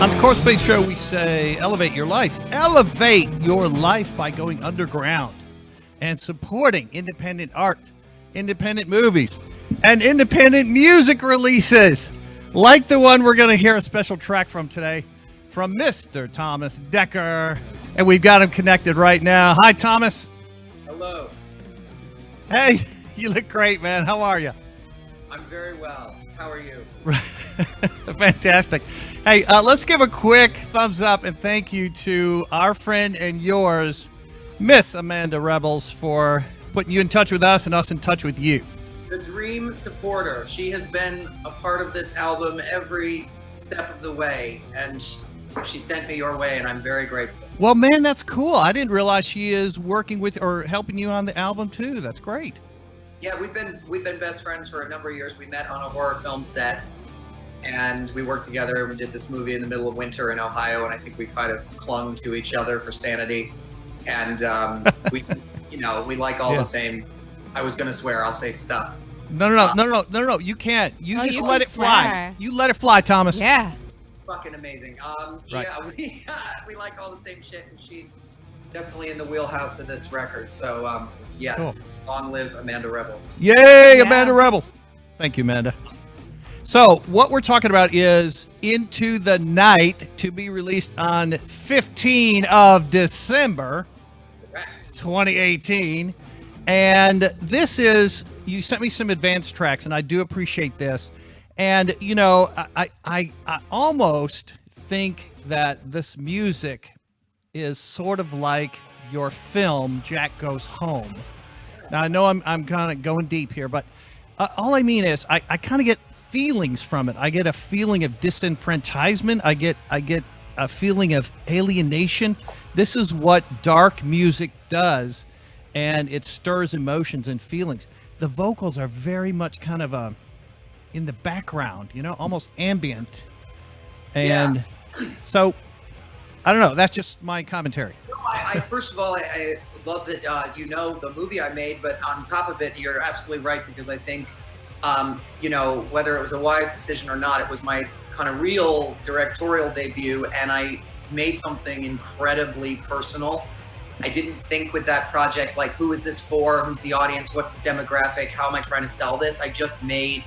On the Corpsepaint Show, we say, elevate your life. Elevate your life by going underground and supporting independent art, independent movies, and independent music releases, like the one we're going to hear a special track from today, from Mr. Thomas Dekker. And we've got him connected right now. Hi, Thomas. Hello. Hey, you look great, man. How are you? I'm very well. How are you? Fantastic. Hey, let's give a quick thumbs up and thank you to our friend and yours, Miss Amanda Rebels, for putting you in touch with us and us in touch with you. The dream supporter. She has been a part of this album every step of the way, and she sent me your way, and I'm very grateful. Well, man, that's cool. I didn't realize she is working with or helping you on the album too. That's great. Yeah, we've been best friends for a number of years. We met on a horror film set, and we worked together. We did this movie in the middle of winter in Ohio, and I think we kind of clung to each other for sanity. And we like all the same. I was gonna swear. I'll say stuff. No. You can't. You just let it fly. You let it fly, Thomas. Yeah. Fucking amazing. Right. Yeah, we like all the same shit, and she's definitely in the wheelhouse of this record. So yes, Cool. Long live Amanda Rebels. Yay, Yeah. Amanda Rebels. Thank you, Amanda. So what we're talking about is Into the Night, to be released on 15 of December, Correct. 2018. And this is, you sent me some advanced tracks, and I do appreciate this. And, you know, I almost think that this music is sort of like your film, Jack Goes Home. Now, I know I'm kind of going deep here, but all I mean is I kind of get feelings from it. I get a feeling of disenfranchisement. I get a feeling of alienation. This is what dark music does, and it stirs emotions and feelings. The vocals are very much kind of in the background, you know, almost ambient. And so, I don't know. That's just my commentary. I first of all, I love that you know the movie I made, but on top of it, you're absolutely right, because I think, you know, whether it was a wise decision or not, it was my kind of real directorial debut, and I made something incredibly personal. I didn't think with that project, like, who is this for? Who's the audience? What's the demographic? How am I trying to sell this? I just made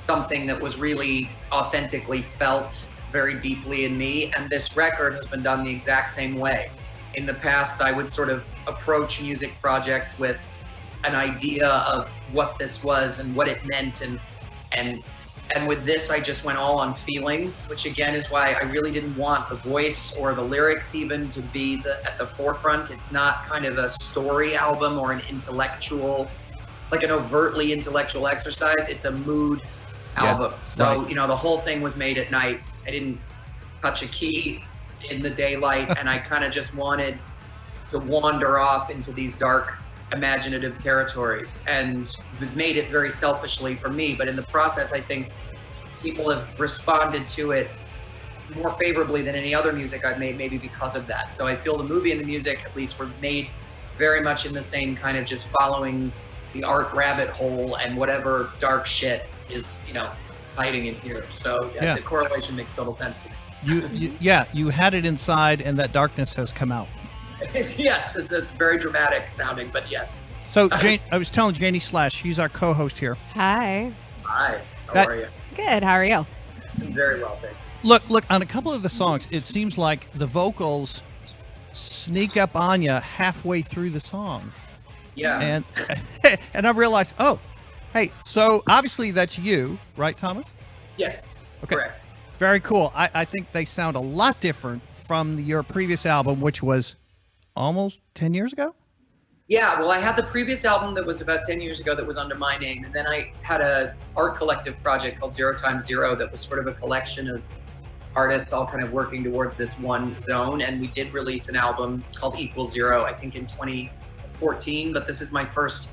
something that was really authentically felt very deeply in me, and this record has been done the exact same way. In the past, I would sort of approach music projects with an idea of what this was and what it meant, and with this, I just went all on feeling, which again is why I really didn't want the voice or the lyrics even to be at the forefront. It's not kind of a story album or an intellectual, like an overtly intellectual exercise. It's a mood album. So, right. You know, the whole thing was made at night. I didn't touch a key in the daylight, and I kind of just wanted to wander off into these dark, imaginative territories, and it was made it very selfishly for me. But in the process, I think people have responded to it more favorably than any other music I've made, maybe because of that. So I feel the movie and the music, at least, were made very much in the same kind of just following the art rabbit hole and whatever dark shit is, you know, hiding in here. So yeah. The correlation makes total sense to me. You had it inside, and that darkness has come out. Yes, it's very dramatic sounding, but yes. So Jane, I was telling Janie Slash, she's our co-host here. Hi. Hi. How are you? Good. How are you? I'm very well, thank you. Look, on a couple of the songs, it seems like the vocals sneak up on you halfway through the song. Yeah. And and I realized, oh, hey, so obviously that's you, right, Thomas? Yes. Okay. Correct. Very cool. I think they sound a lot different from your previous album, which was almost 10 years ago. Yeah, well, I had the previous album that was about 10 years ago that was under my name. And then I had a art collective project called 0x0 that was sort of a collection of artists all kind of working towards this one zone. And we did release an album called Equal Zero, I think in 2014. But this is my first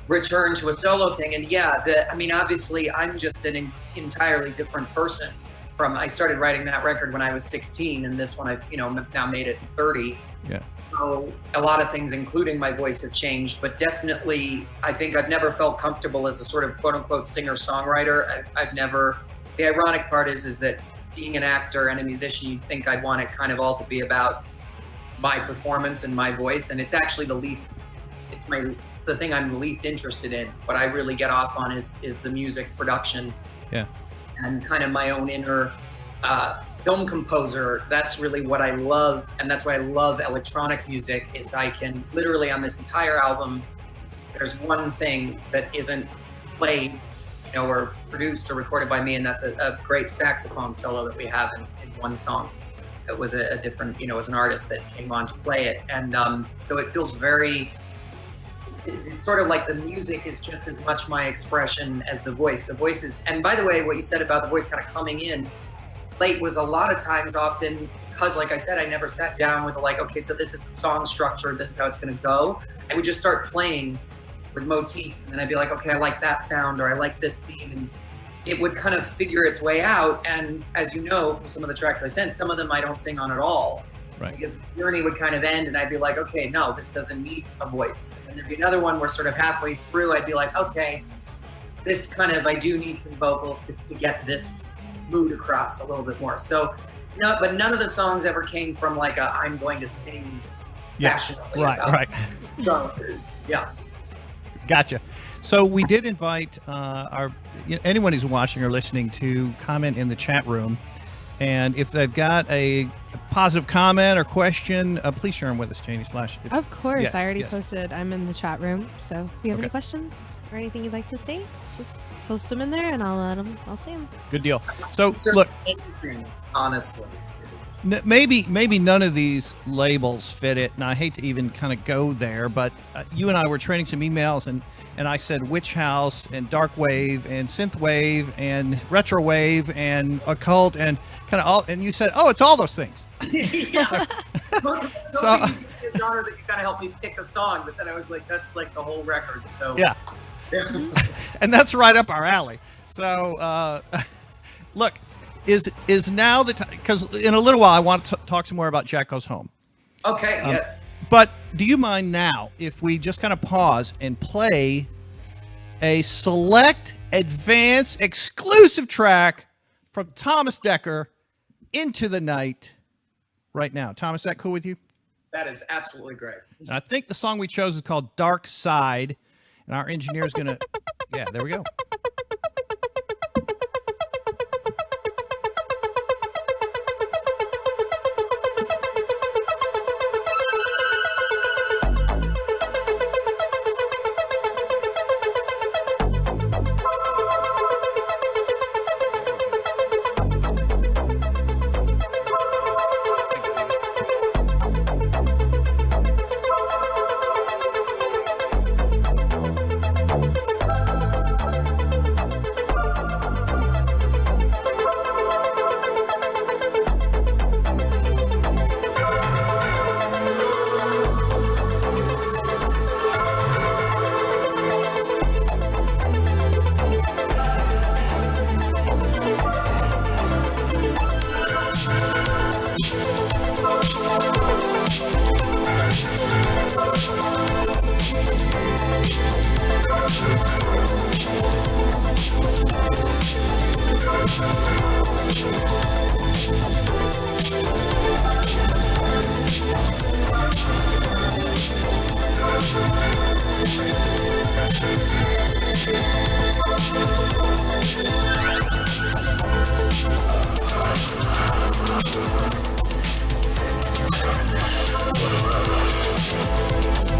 return to a solo thing. And yeah, I mean, obviously, I'm just an entirely different person. I started writing that record when I was 16, and this one I've now made it 30. Yeah. So a lot of things, including my voice, have changed, but definitely I think I've never felt comfortable as a sort of quote unquote singer-songwriter. I've never, the ironic part is that being an actor and a musician, you'd think I'd want it kind of all to be about my performance and my voice, and it's actually it's the thing I'm the least interested in. What I really get off on is the music production. Yeah. And kind of my own inner film composer. That's really what I love, and that's why I love electronic music. Is I can literally on this entire album, there's one thing that isn't played, or produced or recorded by me, and that's a great saxophone solo that we have in one song. It was a different, it was an artist that came on to play it, and so it feels very. It's sort of like the music is just as much my expression as the voice. The voice is, and by the way, what you said about the voice kind of coming in late was a lot of times often because, like I said, I never sat down with okay, so this is the song structure, this is how it's going to go. I would just start playing with motifs, and then I'd be like, okay, I like that sound, or I like this theme, and it would kind of figure its way out. And as you know from some of the tracks I sent, some of them I don't sing on at all. Right. Because the journey would kind of end, and I'd be like, okay, no, this doesn't need a voice. And there'd be another one where sort of halfway through, I'd be like, okay, this kind of, I do need some vocals to get this mood across a little bit more. So, no, but none of the songs ever came from I'm going to sing passionately. Right, about right. it. So, yeah. Gotcha. So we did invite anyone who's watching or listening to comment in the chat room. And if they've got a positive comment or question, please share them with us, Janie / Of course. Yes, I already yes. posted. I'm in the chat room. So if you have any questions or anything you'd like to say, just post them in there and I'll see them. Good deal. So look, anything, honestly. maybe none of these labels fit it, and I hate to even kind of go there, but you and I were trading some emails, and I said witch house and dark wave and synth wave and retro wave and occult and kind of all, and you said, oh, it's all those things. Yeah. So genre that you kind of helped me pick a song, but then I was like, that's like the whole record. So yeah. And that's right up our alley. So look, is now the time, because in a little while I want to talk some more about Jack Goes Home. Okay. Yes. But do you mind now if we just kind of pause and play a select, advanced, exclusive track from Thomas Dekker, Into the Night, right now? Thomas, is that cool with you? That is absolutely great. And I think the song we chose is called Dark Side, and our engineer is going to, yeah, there we go.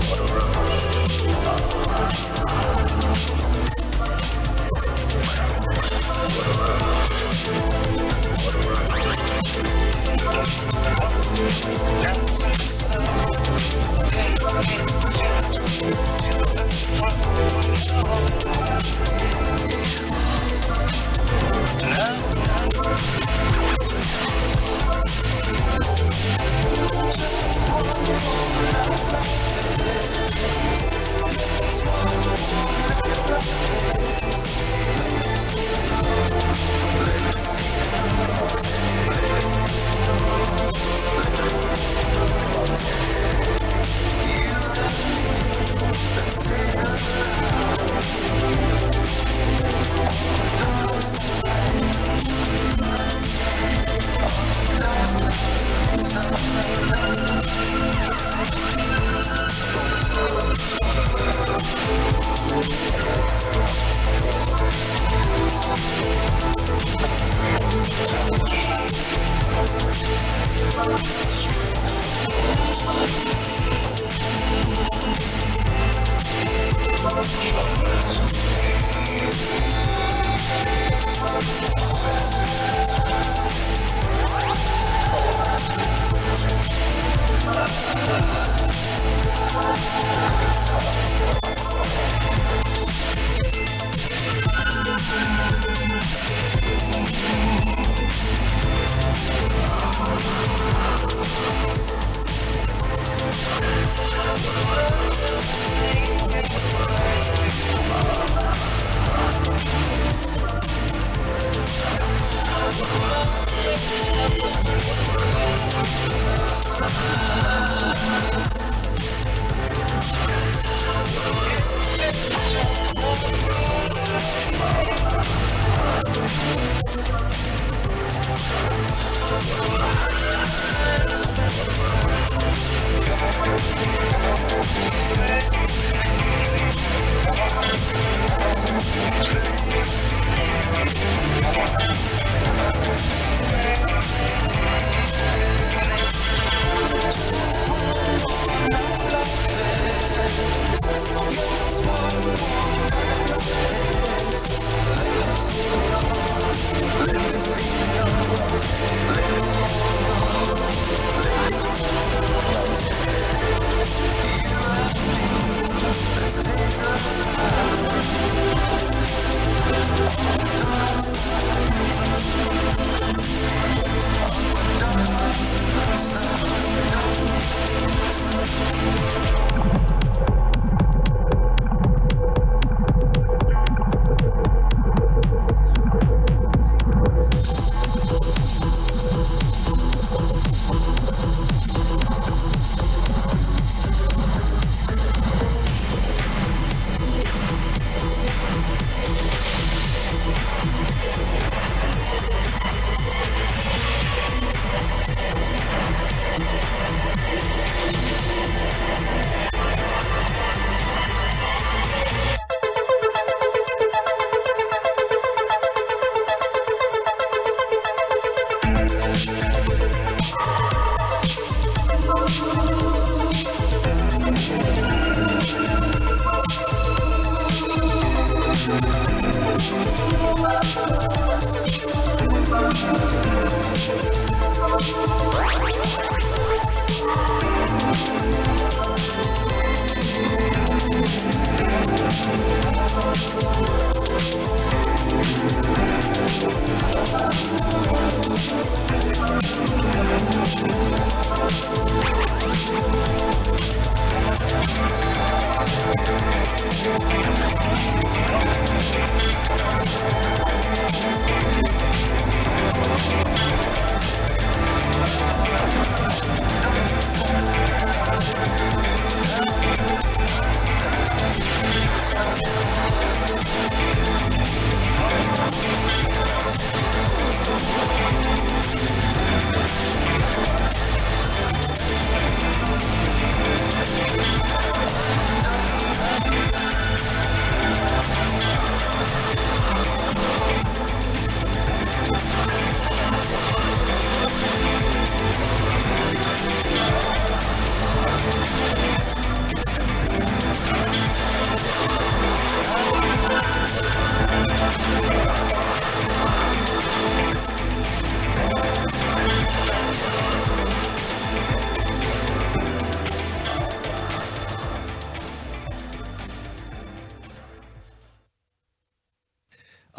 What a rush.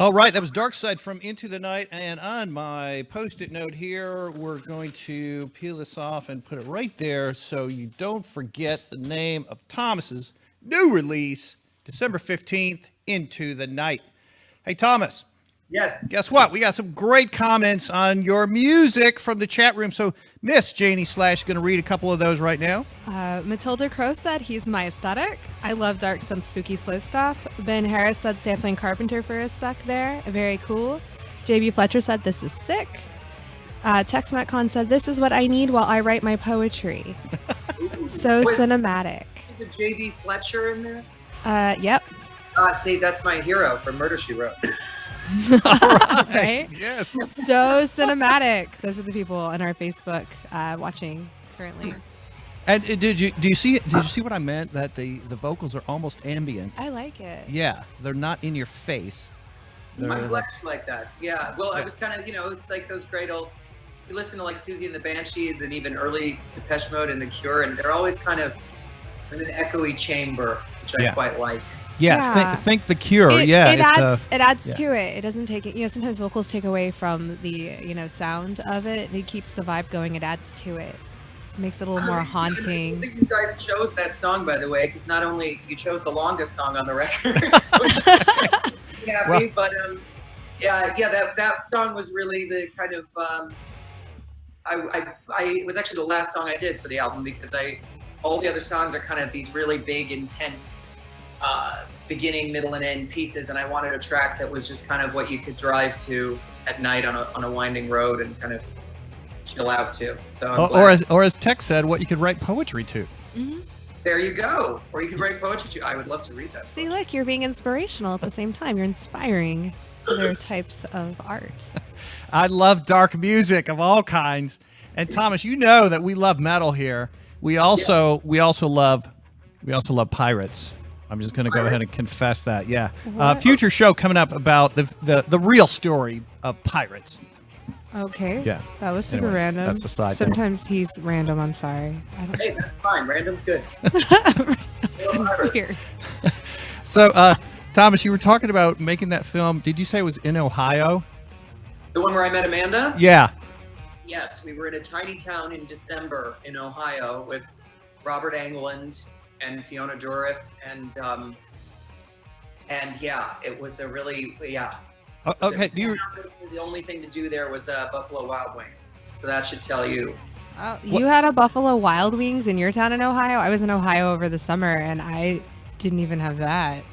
All right, that was Dark Side from Into the Night. And on my Post-it note here, we're going to peel this off and put it right there so you don't forget the name of Thomas's new release, December 15th, Into the Night. Hey, Thomas. Yes. Guess what? We got some great comments on your music from the chat room. So Miss Janie Slash is going to read a couple of those right now. Matilda Crow said, he's my aesthetic. I love dark synth spooky slow stuff. Ben Harris said, sampling Carpenter for a sec there. Very cool. JB Fletcher said, this is sick. Tex Metcon said, this is what I need while I write my poetry. So cinematic. Is it JB Fletcher in there? Yep. See, that's my hero from Murder, She Wrote. Right? Yes. So cinematic. Those are the people on our Facebook watching currently. And do you see what I meant? That the vocals are almost ambient. I like it. Yeah, they're not in your face. I'm glad you like that. Yeah. Well, I was kind of, it's like those great old. You listen to like Susie and the Banshees and even early Depeche Mode and The Cure, and they're always kind of in an echoey chamber, which I quite like. Yeah. Think The Cure. It adds Yeah. to it. It doesn't take it. Sometimes vocals take away from the sound of it. It keeps the vibe going. It adds to it. It makes it a little more haunting. I think you guys chose that song, by the way, because not only you chose the longest song on the record, but that song was really the kind of it was actually the last song I did for the album because all the other songs are kind of these really big, intense beginning, middle, and end pieces, and I wanted a track that was just kind of what you could drive to at night on a winding road and kind of chill out to. So, or as Tex said, what you could write poetry to. Mm-hmm. There you go. Or you could write poetry to. I would love to read that. See, look, you're being inspirational at the same time. You're inspiring other types of art. I love dark music of all kinds, and Thomas, you know that we love metal here. We also love pirates. I'm just going to go ahead and confess that. Yeah. Future show coming up about the real story of pirates. Okay. Yeah. That was super Anyways, random. that's a side Sometimes he's random. I'm sorry. Hey, that's fine. Random's good. Weird. So, Thomas, you were talking about making that film. Did you say it was in Ohio? The one where I met Amanda? Yeah. Yes, we were in a tiny town in December in Ohio with Robert Englund and Fiona Dourif, and yeah, it was a really Okay. The only thing to do there was Buffalo Wild Wings, so that should tell you. You had a Buffalo Wild Wings in your town in Ohio? I was in Ohio over the summer, and I didn't even have that.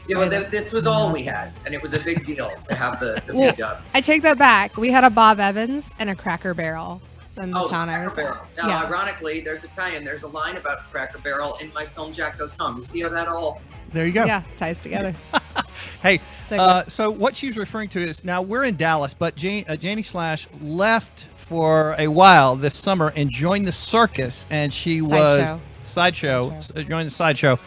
Yeah, well, this was all we had, and it was a big deal to have the big job. I take that back. We had a Bob Evans and a Cracker Barrel in the town I was in. Now, ironically, there's a line about Cracker Barrel in my film Jack Goes Home. You see how that all... There you go. Yeah, ties together. Hey, so what she's referring to is, now we're in Dallas, but Janie Slash left for a while this summer and joined the circus, and she was sideshow, joined the sideshow,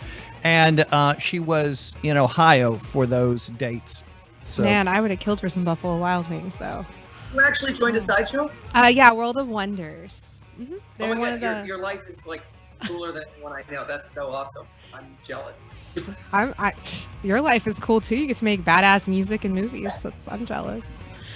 and she was in Ohio for those dates. So, man, I would have killed for some Buffalo Wild Wings, though. You actually joined a sideshow? Yeah, World of Wonders. Mm-hmm. Oh my God, your life is like cooler than anyone I know. That's so awesome. I'm jealous. Your life is cool too. You get to make badass music and movies. I'm jealous.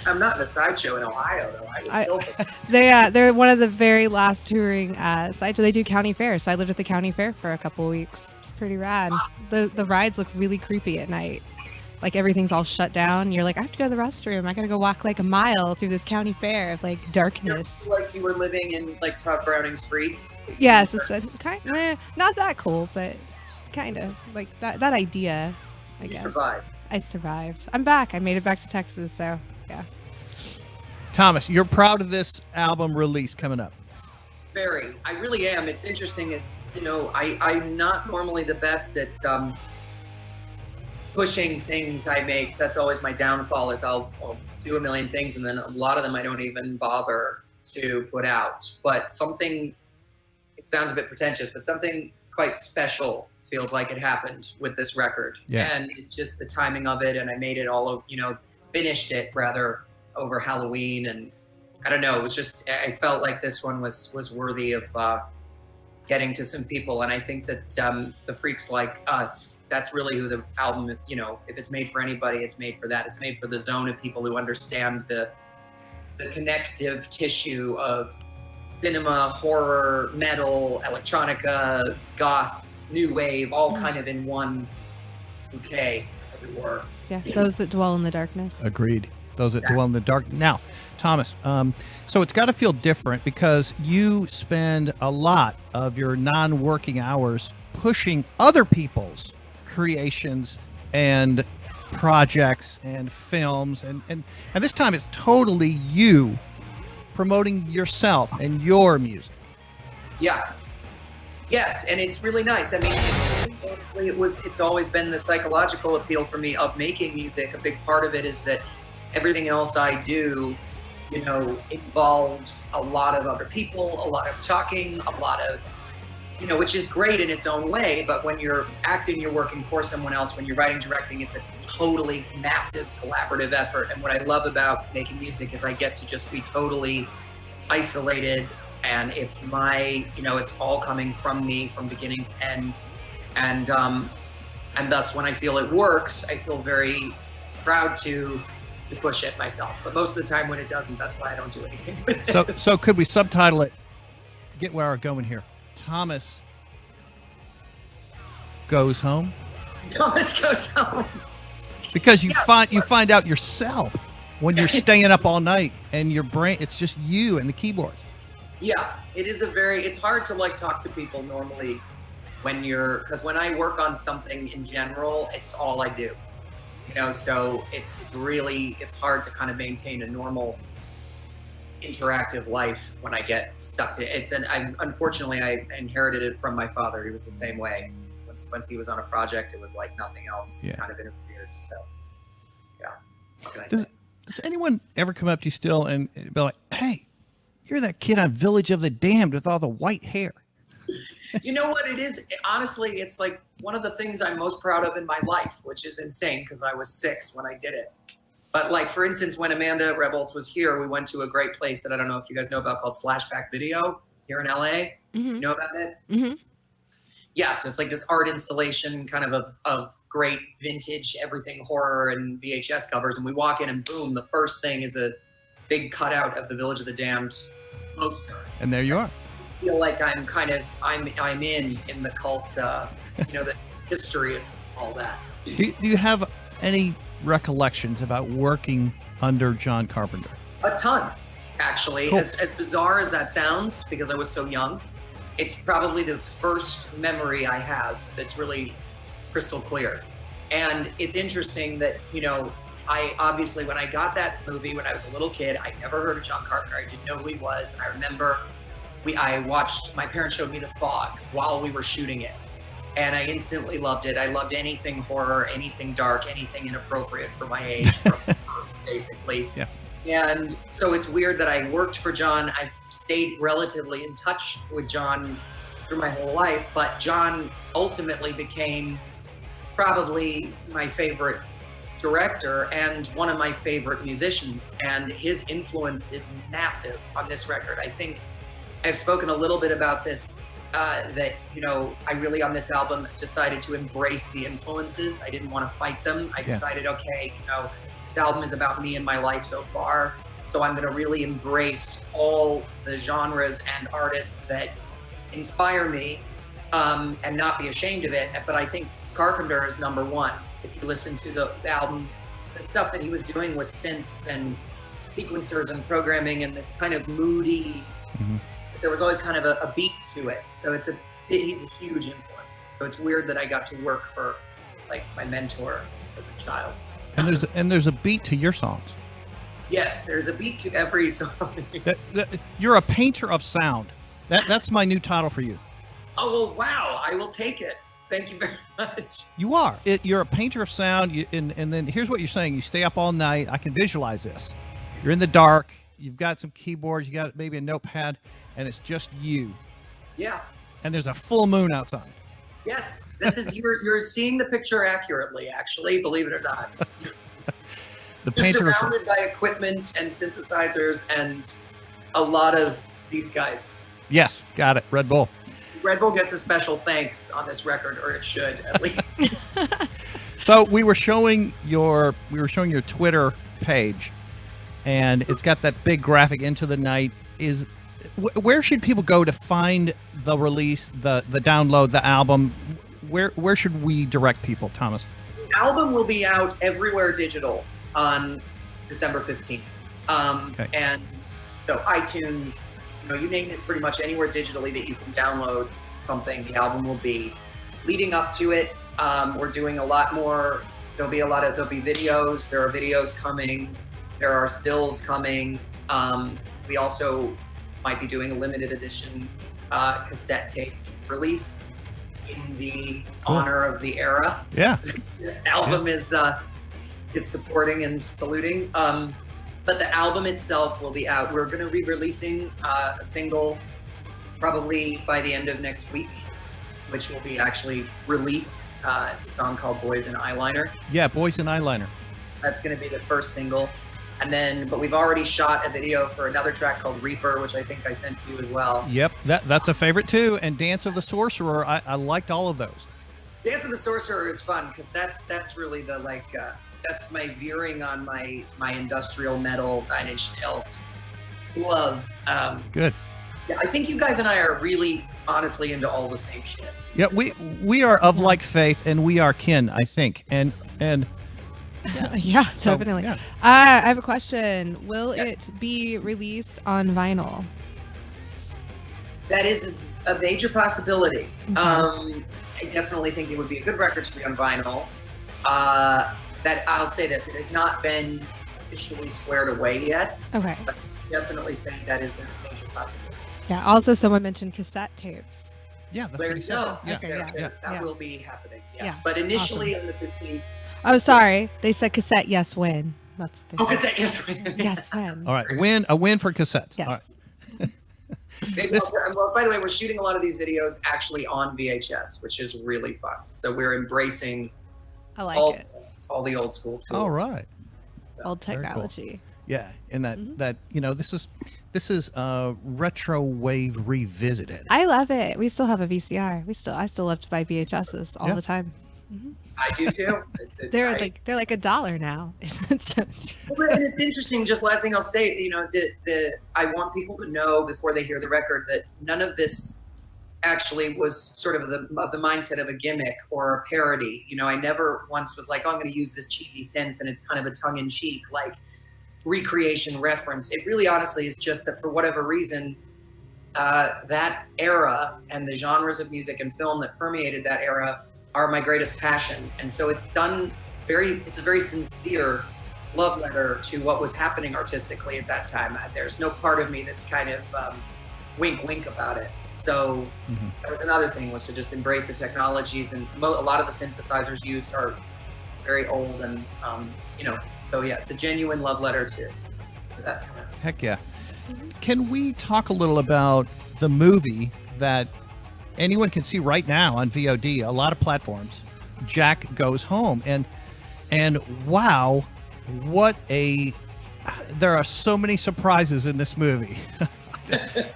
I'm not in a sideshow in Ohio though. I would kill them. They're one of the very last touring sideshow. They do county fair, so I lived at the county fair for a couple of weeks. It's pretty rad. The rides look really creepy at night. Like everything's all shut down. You're like, I have to go to the restroom. I gotta go walk like a mile through this county fair of like darkness. Like you were living in like Todd Browning's Freaks. Yes, it's not that cool, but kind of like that idea. I guess. Survived. I survived. I'm back. I made it back to Texas, so yeah. Thomas, you're proud of this album release coming up. Very. I really am. It's interesting. It's I'm not normally the best at pushing things I make. That's always my downfall, is I'll do a million things and then a lot of them I don't even bother to put out. But something, it sounds a bit pretentious, but something quite special feels like it happened with this record. Yeah. And it's just the timing of it, and I made it all, finished it rather over Halloween, and I don't know, it was just, I felt like this one was worthy of getting to some people. And I think that the Freaks Like Us, that's really who the album, if it's made for anybody, it's made for that. It's made for the zone of people who understand the connective tissue of cinema, horror, metal, electronica, goth, new wave, all kind of in one bouquet, as it were. Yeah, those that dwell in the darkness. Agreed. Those that dwell in the dark. Now, Thomas, so it's got to feel different because you spend a lot of your non-working hours pushing other people's creations and projects and films, and this time it's totally you promoting yourself and your music. Yeah. Yes, and it's really nice. I mean, honestly, it's always been the psychological appeal for me of making music. A big part of it is that everything else I do, involves a lot of other people, a lot of talking, a lot of, which is great in its own way. But when you're acting, you're working for someone else. When you're writing, directing, it's a totally massive collaborative effort. And what I love about making music is I get to just be totally isolated, and it's my, it's all coming from me from beginning to end. And thus when I feel it works, I feel very proud to push it myself. But most of the time when it doesn't, that's why I don't do anything with it. So could we subtitle it, get where we're going here? Thomas goes home? Thomas goes home. Because you find out yourself when you're staying up all night and your brain, it's just you and the keyboard. Yeah, it's hard to talk to people normally because when I work on something in general, it's all I do. So it's hard to kind of maintain a normal interactive life when I get stuck to it. Unfortunately, I inherited it from my father. He was the same way. Once he was on a project, it was like nothing else kind of interfered. So, yeah. What can I say? Does anyone ever come up to you still and be like, hey, you're that kid on Village of the Damned with all the white hair? You know what it is? Honestly, it's like one of the things I'm most proud of in my life, which is insane because I was 6 when I did it. But for instance, when Amanda Rebholz was here, we went to a great place that I don't know if you guys know about called Slashback Video here in LA. Mm-hmm. You know about it? Mm-hmm. Yeah, so it's like this art installation kind of great vintage everything horror and VHS covers. And we walk in and boom, the first thing is a big cutout of the Village of the Damned poster. And there you are. I feel like I'm in the cult, the history of all that. Do you have any recollections about working under John Carpenter? A ton, actually. Cool. As bizarre as that sounds, because I was so young, it's probably the first memory I have that's really crystal clear. And it's interesting that, I obviously, when I got that movie when I was a little kid, I never heard of John Carpenter. I didn't know who he was. And I remember my parents showed me The Fog while we were shooting it. And I instantly loved it. I loved anything horror, anything dark, anything inappropriate for my age, basically. Yeah. And so it's weird that I worked for John. I stayed relatively in touch with John through my whole life, but John ultimately became probably my favorite director and one of my favorite musicians. And his influence is massive on this record. I think I've spoken a little bit about this, that, I really on this album decided to embrace the influences. I didn't want to fight them. I decided, okay, this album is about me and my life so far. So I'm going to really embrace all the genres and artists that inspire me, and not be ashamed of it. But I think Carpenter is number one. If you listen to the album, the stuff that he was doing with synths and sequencers and programming and this kind of moody, there was always kind of a beat to it. So he's a huge influence. So it's weird that I got to work for my mentor as a child. And there's a beat to your songs. Yes, there's a beat to every song. You're a painter of sound. That's my new title for you. Oh, well, wow. I will take it. Thank you very much. You are. You're a painter of sound. And then here's what you're saying. You stay up all night. I can visualize this. You're in the dark. You've got some keyboards. You got maybe a notepad. And it's just you. Yeah. And there's a full moon outside. Yes. This is you're seeing the picture accurately, actually, believe it or not. The painter is surrounded by equipment and synthesizers and a lot of these guys. Yes, got it. Red Bull. Red Bull gets a special thanks on this record, or it should at least. So we were showing your Twitter page, and it's got that big graphic Into the Night. Where should people go to find the release, the download, the album? Where should we direct people, Thomas? The album will be out everywhere digital on December 15th. Okay. And so iTunes, you name it, pretty much anywhere digitally that you can download something, the album will be. Leading up to it, we're doing a lot more. There'll be videos. There are videos coming. There are stills coming. We also might be doing a limited edition cassette tape release in the honor of the era. Yeah. The album is supporting and saluting. But the album itself will be out. We're going to be releasing a single probably by the end of next week, which will be actually released. It's a song called Boys in Eyeliner. Yeah, Boys in Eyeliner. That's going to be the first single. But we've already shot a video for another track called Reaper, which I think I sent to you as well. Yep, that's a favorite too. And Dance of the Sorcerer, I liked all of those. Dance of the Sorcerer is fun because that's really the that's my veering on my industrial metal 9 Inch Nails love. Good. Yeah, I think you guys and I are really honestly into all the same shit. Yeah, we are of like faith, and we are kin, I think. And yeah, definitely. Yeah. I have a question. Will it be released on vinyl? That is a major possibility. Okay. I definitely think it would be a good record to be on vinyl. That I'll say this, it has not been officially squared away yet. Okay. But definitely saying that is a major possibility. Yeah. Also, someone mentioned cassette tapes. yeah, that's There what he you said. go. Yeah. Okay, That will be happening. Yes. Yeah. But initially on the 15th. Oh, sorry. They said cassette. Yes, when. That's what they said. Yes. Yes, when. All right, a win for cassettes. Yes. All right. Well, by the way, we're shooting a lot of these videos actually on VHS, which is really fun. So we're embracing I like all it. the old school tools. All right. Old Very cool. technology. Yeah, and that this is retro wave revisited. I love it. We still have a VCR. I still love to buy VHSs all Yeah. the time. I do too. They're like $1 now. So- And it's interesting. Just last thing I'll say, I want people to know before they hear the record that none of this actually was sort of the mindset of a gimmick or a parody. I never once was like, oh, I'm going to use this cheesy synth and it's kind of a tongue-in-cheek like recreation reference. It really honestly is just that for whatever reason, that era and the genres of music and film that permeated that era are my greatest passion. And so it's a very sincere love letter to what was happening artistically at that time. There's no part of me that's kind of wink about it. So that was another thing, was to just embrace the technologies, and a lot of the synthesizers used are very old, and so yeah, it's a genuine love letter to that time. Heck yeah. Can we talk a little about the movie that anyone can see right now on VOD, a lot of platforms, Jack Goes Home? And wow, there are so many surprises in this movie.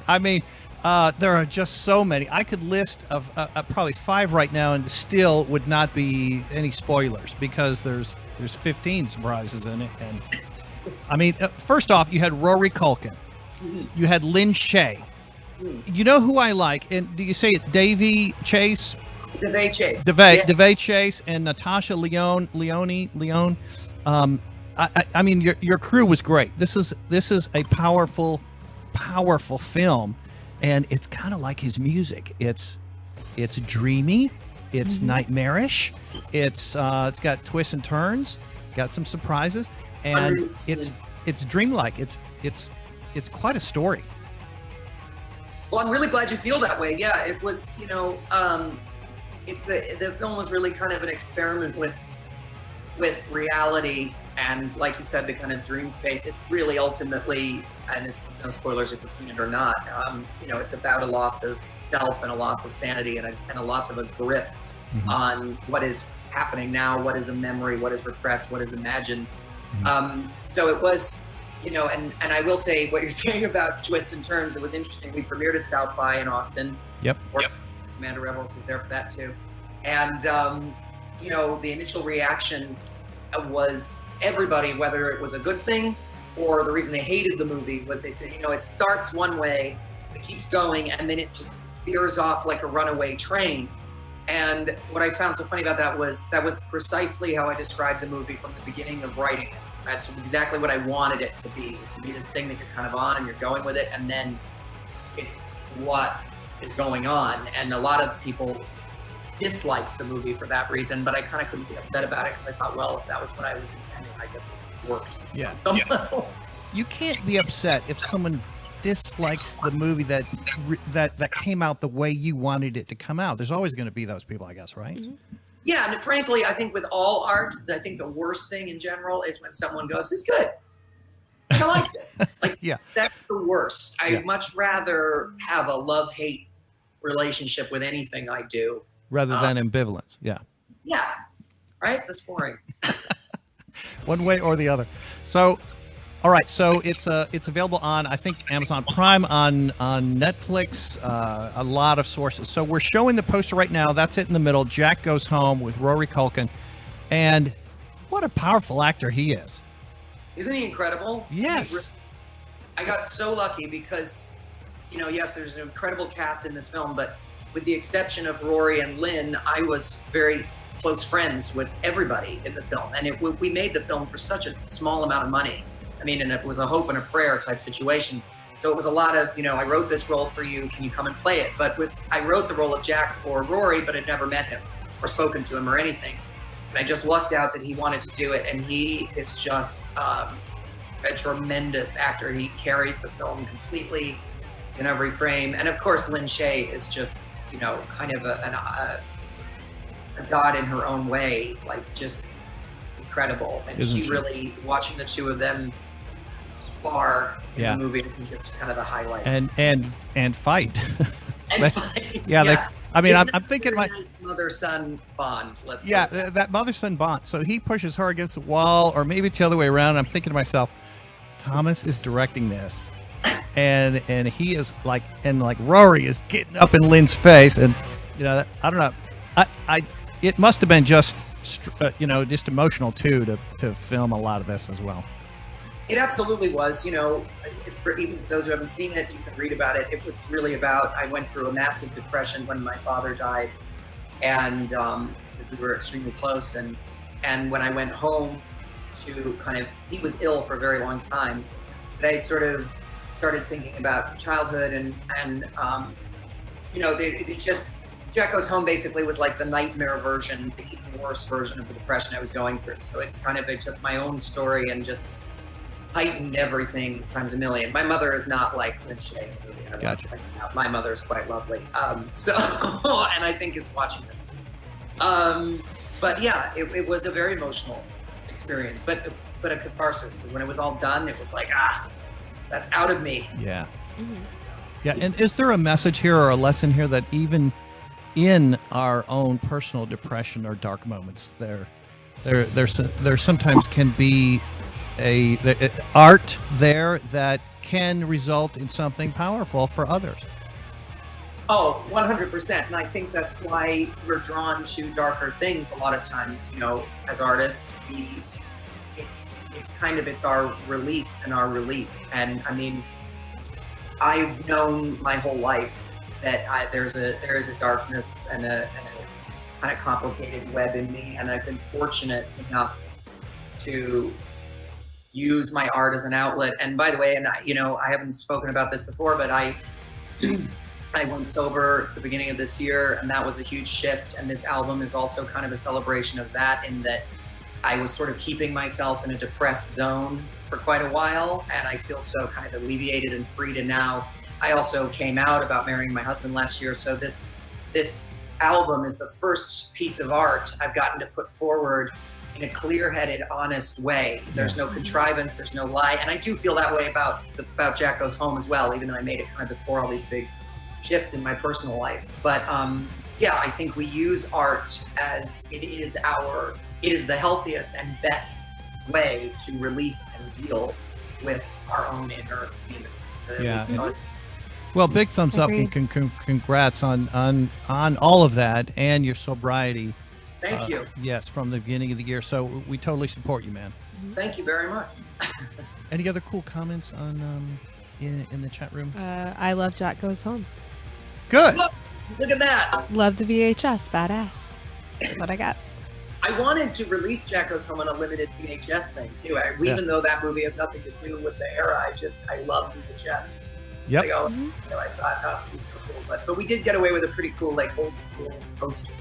I mean, there are just so many. I could list of probably 5 right now, and still would not be any spoilers, because there's 15 surprises in it. And I mean, first off, you had Rory Culkin, you had Lynn Shay. You know who I like? And do you say it, Davy Chase? DeVay Chase. DeVay Chase and Natasha Leone. I mean, your crew was great. This is a powerful film, and it's kind of like his music. It's dreamy, it's nightmarish, it's got twists and turns, got some surprises, and it's dreamlike. It's quite a story. Well, I'm really glad you feel that way. Yeah, it was, it's the film was really kind of an experiment with reality, and like you said, the kind of dream space. It's really ultimately, and it's no spoilers if you've seen it or not, it's about a loss of self and a loss of sanity and a loss of a grip on what is happening now, what is a memory, what is repressed, what is imagined. So it was, and I will say what you're saying about twists and turns, it was interesting. We premiered at South by in Austin. Yep. Samantha Rebels was there for that too. And, you know, the initial reaction was everybody, whether it was a good thing or the reason they hated the movie, was they said, you know, it starts one way, it keeps going, and then it just veers off like a runaway train. And what I found so funny about that was precisely how I described the movie from the beginning of writing it. That's exactly what I wanted it to be this thing that you're kind of on and you're going with it, and then what is going on. And a lot of people disliked the movie for that reason, but I kind of couldn't be upset about it because I thought, well, if that was what I was intending, I guess it worked. Yeah. On some level. You can't be upset if someone dislikes the movie that came out the way you wanted it to come out. There's always going to be those people, I guess, right? Mm-hmm. Yeah, and frankly, I think with all art, I think the worst thing in general is when someone goes, "It's good. I liked it." Like, Yeah. That's the worst. I'd much rather have a love-hate relationship with anything I do. Rather than ambivalence. Yeah. Yeah. Right? That's boring. One way or the other. So, all right. So it's available on, I think, Amazon Prime, on Netflix, a lot of sources. So we're showing the poster right now. That's it in the middle. Jack Goes Home with Rory Culkin. And what a powerful actor he is. Isn't he incredible? Yes. I got so lucky because, you know, yes, there's an incredible cast in this film, but with the exception of Rory and Lynn, I was very close friends with everybody in the film. And we made the film for such a small amount of money. I mean, and it was a hope and a prayer type situation. So it was a lot of, you know, I wrote this role for you, can you come and play it? But I wrote the role of Jack for Rory, but I'd never met him or spoken to him or anything. And I just lucked out that he wanted to do it. And he is just a tremendous actor. He carries the film completely in every frame. And of course, Lynn Shay is just, you know, kind of a god in her own way, like just incredible. And Isn't she she? really, watching the two of them spar in the movie, I think is kind of the highlight. And fight. And fight, yeah. I mean, I'm It's thinking a my very nice mother-son bond. Let's that mother-son bond. So he pushes her against the wall, or maybe it's the other way around. I'm thinking to myself, Thomas is directing this, and he is like Rory is getting up in Lynn's face, and you know, I don't know, it must have been just just emotional too to film a lot of this as well. It absolutely was. You know, for even those who haven't seen it, you can read about it. It was really about, I went through a massive depression when my father died, and because we were extremely close, and when I went home to he was ill for a very long time, but I sort of started thinking about childhood, and you know, it just, Jack Goes Home basically was like the nightmare version, the even worse version of the depression I was going through. So it's kind of, I took my own story and just heightened everything times a million. My mother is not like Lynn Shay. Gotcha. My mother is quite lovely. So, and I think is watching it. But yeah, it was a very emotional experience, but a catharsis, because when it was all done, it was like, that's out of me. Yeah. Mm-hmm. Yeah. And is there a message here or a lesson here that even in our own personal depression or dark moments, there sometimes can be art there that can result in something powerful for others? Oh, 100%. And I think that's why we're drawn to darker things a lot of times, you know, as artists. It's our release and our relief. And I mean, I've known my whole life that there is a darkness and a kind of complicated web in me, and I've been fortunate enough to use my art as an outlet. And by the way, and I haven't spoken about this before, but I went sober at the beginning of this year, and that was a huge shift. And this album is also kind of a celebration of that, in that I was sort of keeping myself in a depressed zone for quite a while, and I feel so kind of alleviated and freed. And now I also came out about marrying my husband last year, so this album is the first piece of art I've gotten to put forward in a clear-headed, honest way. There's no contrivance, there's no lie, and I do feel that way about Jack Goes Home as well, even though I made it kind of before all these big shifts in my personal life. But yeah, I think we use art as it is the healthiest and best way to release and deal with our own inner demons. Yeah. Well, big thumbs up Agreed. and congrats on all of that and your sobriety. Thank you. Yes, from the beginning of the year. So we totally support you, man. Thank you very much. Any other cool comments on in the chat room? I love Jack Goes Home. Good. Look at that. Love the VHS. Badass. That's what I got. I wanted to release Jack Goes Home on a limited VHS thing too. Even though that movie has nothing to do with the era, I love VHS. Yep. Like, I thought that would be so cool. But we did get away with a pretty cool, like, old school poster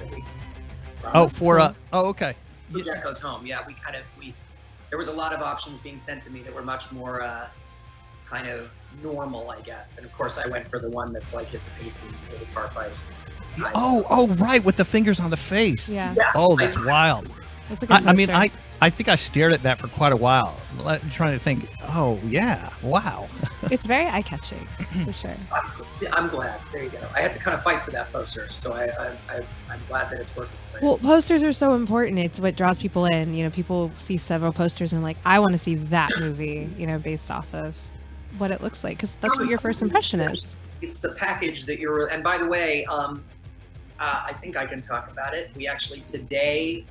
release. Okay. For Jack Goes Home. Yeah, there was a lot of options being sent to me that were much more kind of normal, I guess. And of course, I went for the one that's like his face being pulled apart by. Right, with the fingers on the face. Yeah. Oh, that's wild. That's a good I mean, poster. I think I stared at that for quite a while, trying to think. Oh yeah, wow. It's very eye-catching, for sure. I'm glad. There you go. I had to kind of fight for that poster, so I'm glad that it's working. Well, posters are so important. It's what draws people in. You know, people see several posters and are like, I want to see that movie, you know, based off of what it looks like, because that's what your first impression is. It's the package that you're. And by the way, I think I can talk about it. We actually today,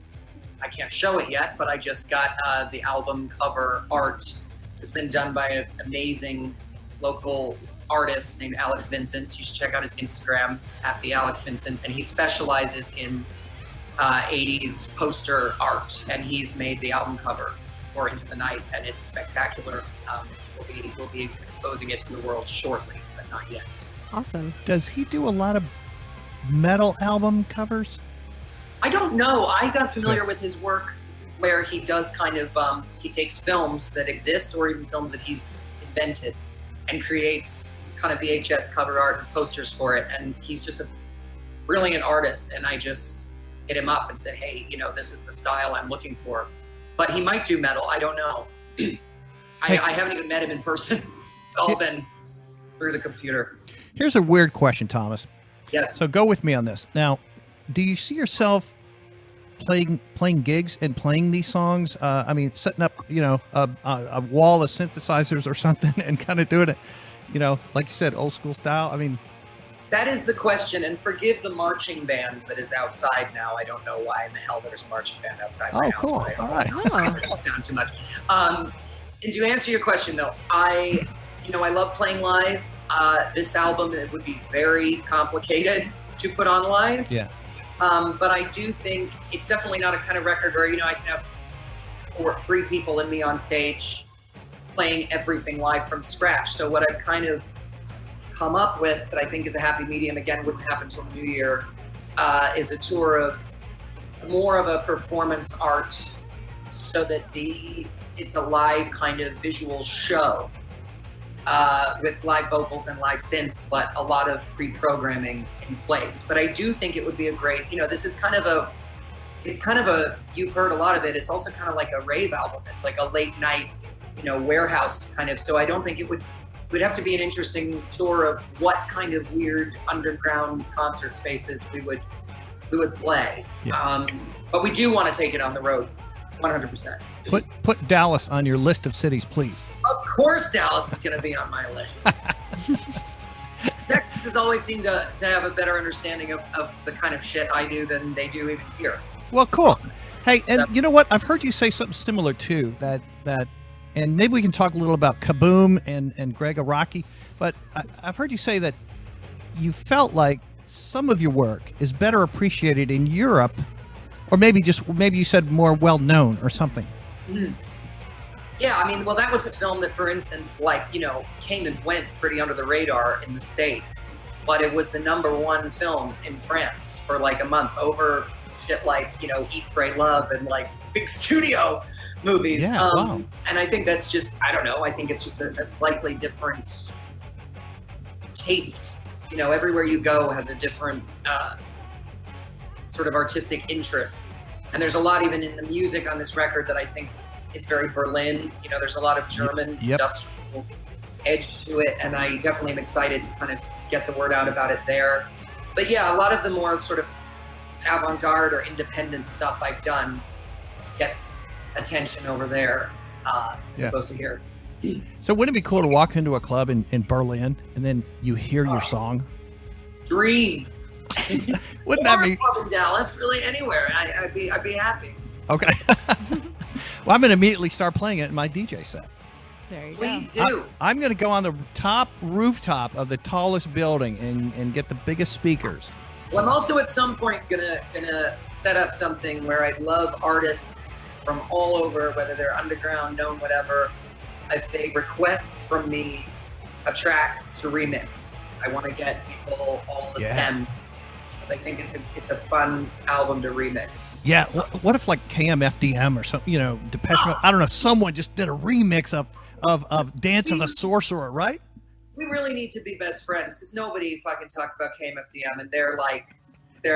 I can't show it yet, but I just got the album cover art. It's been done by an amazing local artist named Alex Vincent. You should check out his Instagram at the Alex Vincent, and he specializes in 80s poster art, and he's made the album cover for Into the Night, and it's spectacular. We'll be exposing it to the world shortly, but not yet. Awesome. Does he do a lot of metal album covers? I don't know. I got familiar with his work where he does kind of, he takes films that exist or even films that he's invented and creates kind of VHS cover art and posters for it. And he's just a brilliant artist. And I just hit him up and said, hey, you know, this is the style I'm looking for. But he might do metal. I don't know. I haven't even met him in person. It's all been through the computer. Here's a weird question, Thomas. Yes. So go with me on this. Now, do you see yourself playing gigs and playing these songs? I mean, setting up, you know, a wall of synthesizers or something and kind of doing it, you know, like you said, old school style. I mean, that is the question, and forgive the marching band that is outside now. I don't know why in the hell there's a marching band outside my house. Cool. All right. It all sounds too much. And to answer your question, though, I love playing live. This album, it would be very complicated to put on live. Yeah. But I do think it's definitely not a kind of record where, you know, I can have 3 people and me on stage playing everything live from scratch. So what I've kind of come up with that I think is a happy medium, again, wouldn't happen till New Year, is a tour of more of a performance art so that it's a live kind of visual show with live vocals and live synths, but a lot of pre-programming in place. But I do think it would be a great, you know, this is kind of a, you've heard a lot of it. It's also kind of like a rave album. It's like a late night, you know, warehouse kind of. So I don't think it would have to be an interesting tour of what kind of weird underground concert spaces we would play. Yeah. But we do want to take it on the road, 100%. Put Dallas on your list of cities, please. Of course, Dallas is going to be on my list. Texas has always seemed to have a better understanding of the kind of shit I do than they do even here. Well, cool. Hey, and you know what? I've heard you say something similar too. That, and maybe we can talk a little about Kaboom and Greg Araki. But I've heard you say that you felt like some of your work is better appreciated in Europe, or maybe you said more well known or something. Mm. Yeah, I mean, well, that was a film that, for instance, like, you know, came and went pretty under the radar in the States, but it was the #1 film in France for like a month over shit like, you know, Eat, Pray, Love and like big studio movies. Yeah, wow. And I think that's just, I don't know, I think it's just a slightly different taste. You know, everywhere you go has a different sort of artistic interest. And there's a lot even in the music on this record that I think is very Berlin. You know, there's a lot of German industrial edge to it, and I definitely am excited to kind of get the word out about it there. But yeah, a lot of the more sort of avant-garde or independent stuff I've done gets attention over there as opposed to here. So wouldn't it be cool to walk into a club in Berlin and then you hear your song? Dream. Wouldn't Or that be a club in Dallas, really anywhere. I'd be happy. okay? Well, I'm gonna immediately start playing it in my DJ set. There you Please go. do. I'm gonna go on the top rooftop of the tallest building and get the biggest speakers. Well, I'm also at some point gonna set up something where I'd love artists from all over, whether they're underground, known, whatever. If they request from me a track to remix, I want to get people all the stems. Because I think it's a fun album to remix. Yeah. What if like KMFDM or something? Depeche Mode. I don't know. Someone just did a remix of Dance of the Sorcerer, right? We really need to be best friends because nobody fucking talks about KMFDM, and they're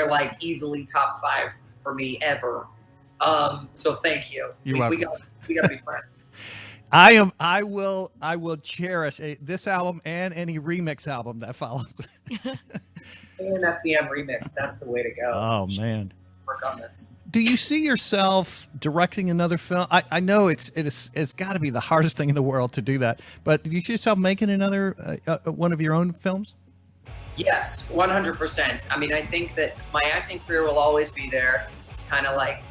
like easily top 5 for me ever. So thank you. We gotta be friends. I will cherish this album and any remix album that follows. KMFDM remix. That's the way to go. Oh man. Work on this. Do you see yourself directing another film? I know it's got to be the hardest thing in the world to do that, but do you see yourself making another one of your own films? Yes, 100%. I mean, I think that my acting career will always be there. It's kind of like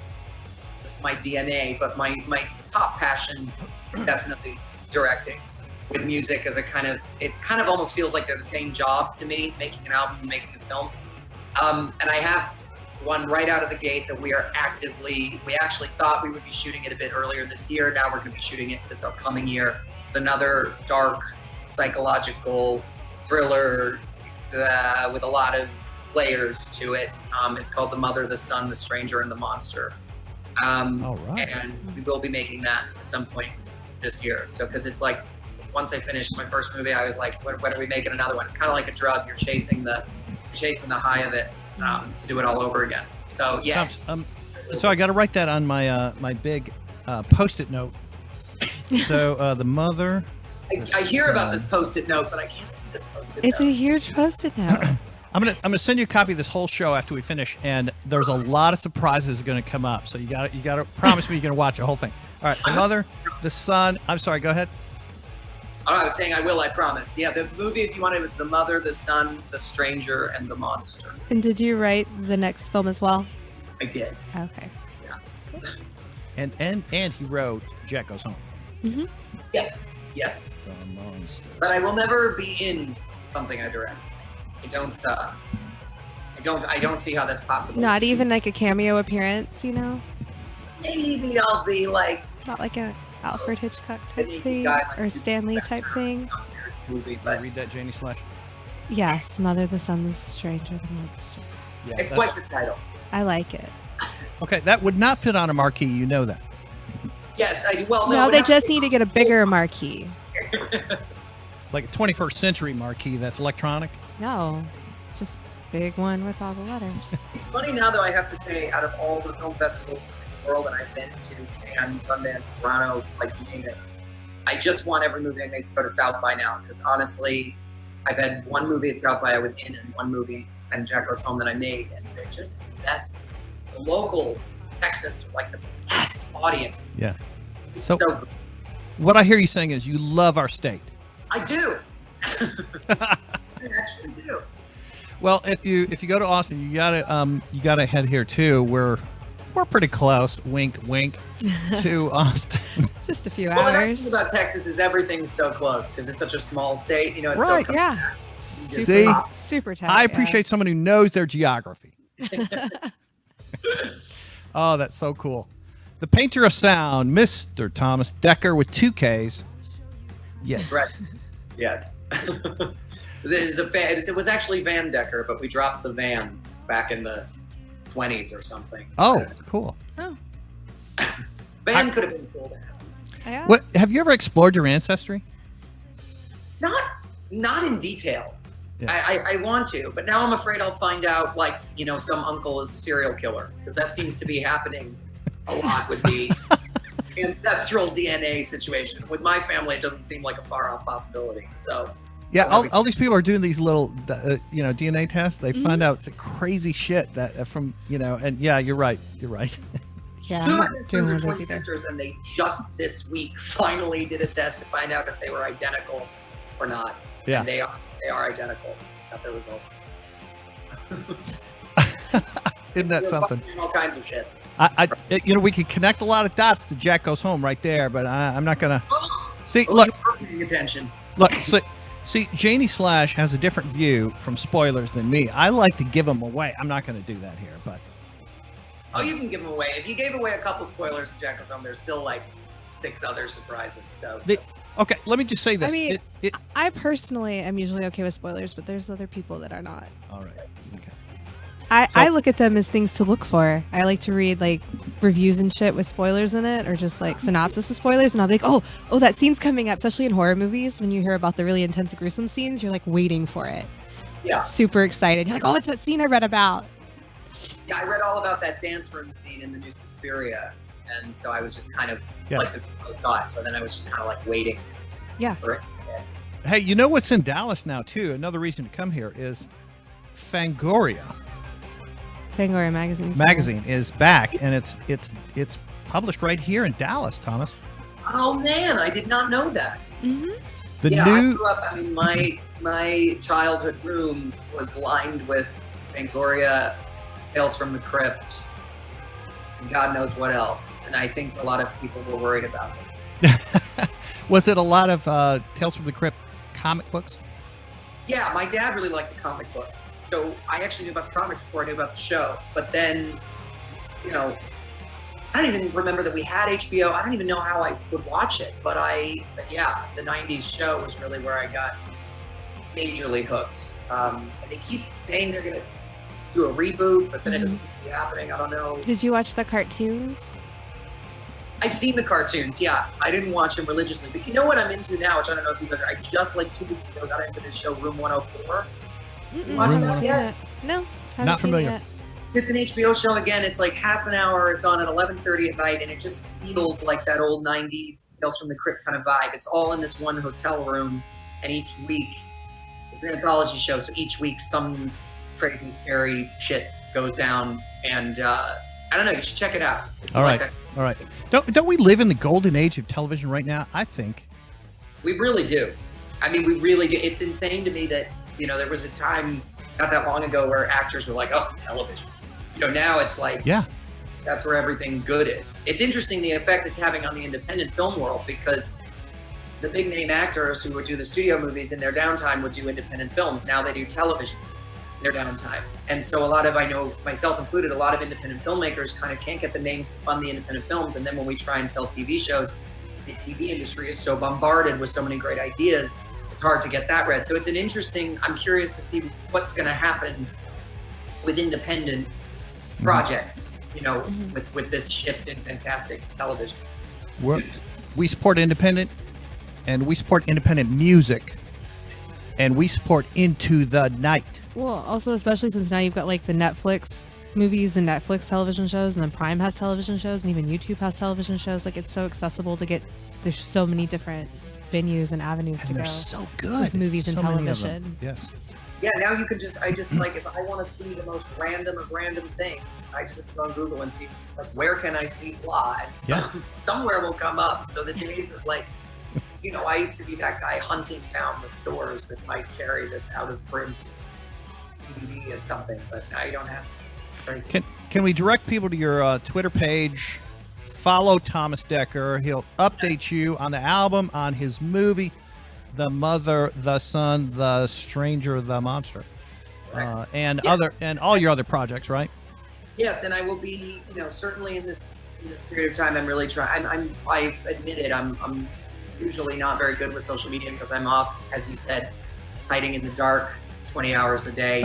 just my DNA, but my top passion is definitely directing. With music as it kind of almost feels like they're the same job to me, making an album and making a film. And I have one right out of the gate that we actually thought we would be shooting it a bit earlier this year. Now we're going to be shooting it this upcoming year. It's another dark psychological thriller with a lot of layers to it. It's called The Mother, the Son, the Stranger, and the Monster. All right. And we will be making that at some point this year. So, because it's like, once I finished my first movie, I was like, when are we making another one? It's kind of like a drug. You're chasing the high of it to do it all over again. So yes. So I got to write that on my my big Post-it note. So the mother. I hear about this Post-it note, but I can't see this Post-it It's note. a huge Post-it note. I'm gonna send you a copy of this whole show after we finish, and there's a lot of surprises going to come up. So you gotta promise me you're gonna watch the whole thing. All right, the mother, the son. I'm sorry. Go ahead. Oh, I was saying I will. I promise. Yeah, the movie, if you want, it was The Mother, the Son, the Stranger, and the Monster. And did you write the next film as well? I did. Okay. Yeah. And he wrote Jack Goes Home. Mm-hmm. Yes. The Monster. But I will never be in something I direct. I don't see how that's possible. Not even like a cameo appearance, Maybe I'll be like Not like an Alfred Hitchcock type Any thing guy like or you. Stanley type thing. movie, But but read that, Janie Slash. Yes, Mother, the Son, the Stranger, the Monster. Yeah, it's quite the title. I like it. Okay, that would not fit on a marquee. You know that. Yes, I do. Well, No, it they would just have need to get a bigger marquee. Like a 21st century marquee that's electronic. No, just big one with all the letters. It's funny now, though, I have to say, out of all the film festivals in the world that I've been to, Cannes, Sundance, Toronto, like you name it, I just want every movie I make to go to South by now, because honestly, I've had one movie at South by I was in, and one movie and Jack Goes Home that I made, and they're just the best. The local Texans are like the best audience. Yeah. It's So- good. What I hear you saying is you love our state. I do. I actually do. Well, if you go to Austin, you gotta head here too. We're pretty close. Wink, wink. To Austin. Just a few Well, the nice hours. thing about Texas is everything's so close because it's such a small state. You know, it's Right. so Yeah. See? Super tight. I appreciate someone who knows their geography. Oh, that's so cool. The painter of sound, Mr. Thomas Dekker with 2 Ks. Yes. Right. Yes. It was actually Van Dekker, but we dropped the Van back in the 20s or something. Oh, cool. Oh. Van could have been cool to have. Yeah. What have you ever explored your ancestry? Not in detail. Yeah. I want to, but now I'm afraid I'll find out, like, you know, some uncle is a serial killer, because that seems to be happening a lot with the ancestral DNA situation. With my family, it doesn't seem like a far off possibility. So Yeah, all these people are doing these little, DNA tests. They find out crazy shit that from, and yeah, you're right. You're right. Yeah, Two I'm of my not best doing friends one are of those twin either. sisters, and they just this week finally did a test to find out if they were identical or not. Yeah. And they are identical. Got their results. Isn't that We're something? fucking all kinds of shit. We could connect a lot of dots to Jack Goes Home right there, but I'm not gonna. See, Oh, look, you were paying attention. look. See, Janie Slash has a different view from spoilers than me. I like to give them away. I'm not going to do that here, but Oh, you can give them away. If you gave away a couple spoilers to Jack Goes Home, there's still like 6 other surprises. So okay. Let me just say this. I mean, I personally am usually okay with spoilers, but there's other people that are not. All right. Okay. I look at them as things to look for. I like to read like reviews and shit with spoilers in it, or just like synopsis of spoilers, and I'll be like, oh, that scene's coming up. Especially in horror movies, when you hear about the really intense, gruesome scenes, you're like waiting for it. yeah. Super excited. You're like, oh, it's that scene I read about. Yeah, I read all about that dance room scene in the new Suspiria, and so I was just kind of like before I saw it. So then I was just kind of like waiting. Yeah. For it. Hey, you know what's in Dallas now too? Another reason to come here is Fangoria Fangoria magazine is back, and it's published right here in Dallas, Thomas. Oh man, I did not know that. Mm-hmm. I grew up. I mean, my childhood room was lined with Fangoria, Tales from the Crypt, and God knows what else. And I think a lot of people were worried about it. Was it a lot of Tales from the Crypt comic books? Yeah, my dad really liked the comic books. So I actually knew about the comics before I knew about the show. But then, I don't even remember that we had HBO. I don't even know how I would watch it. But yeah, the 90s show was really where I got majorly hooked. And they keep saying they're going to do a reboot, but then it doesn't seem to be happening. I don't know. Did you watch the cartoons? I've seen the cartoons, yeah. I didn't watch them religiously. But you know what I'm into now, which I don't know if you guys are. I just, 2 weeks ago, got into this show, Room 104. Watch that yet? No. Not familiar. It's an HBO show. Again, it's like half an hour. It's on at 11:30 at night, and it just feels like that old 90s Tales from the Crypt kind of vibe. It's all in this one hotel room, and each week, it's an anthology show, so each week some crazy, scary shit goes down, and I don't know, you should check it out. All right. Don't we live in the golden age of television right now? I think. We really do. I mean, we really do. It's insane to me that, there was a time not that long ago where actors were like, oh, television. Now it's like, yeah, that's where everything good is. It's interesting the effect it's having on the independent film world, because the big name actors who would do the studio movies in their downtime would do independent films. Now they do television in their downtime. And so I know myself included, a lot of independent filmmakers kind of can't get the names to fund the independent films. And then when we try and sell TV shows, the TV industry is so bombarded with so many great ideas, it's hard to get that read. So I'm curious to see what's going to happen with independent projects, with this shift in fantastic television. We support independent, and we support independent music, and we support Into the Night. Well, also, especially since now you've got like the Netflix movies and Netflix television shows, and then Prime has television shows, and even YouTube has television shows. Like, it's so accessible to get. There's so many different venues and avenues to go. They're so good. With movies so and many of television. them. Yes. Yeah, now you can I just like, if I want to see the most random of random things, I just have to go on Google and see, like, where can I see blah? And somewhere will come up. So the days of like, I used to be that guy hunting down the stores that might carry this out of print DVD or something, but now you don't have to. It's crazy. Can we direct people to your Twitter page? Follow Thomas Dekker. He'll update you on the album, on his movie, The Mother, The Son, The Stranger, The Monster, and all your other projects, right? Yes, and I will be, certainly in this period of time. I'm really trying. I admit it. I'm usually not very good with social media because I'm off, as you said, hiding in the dark 20 hours a day,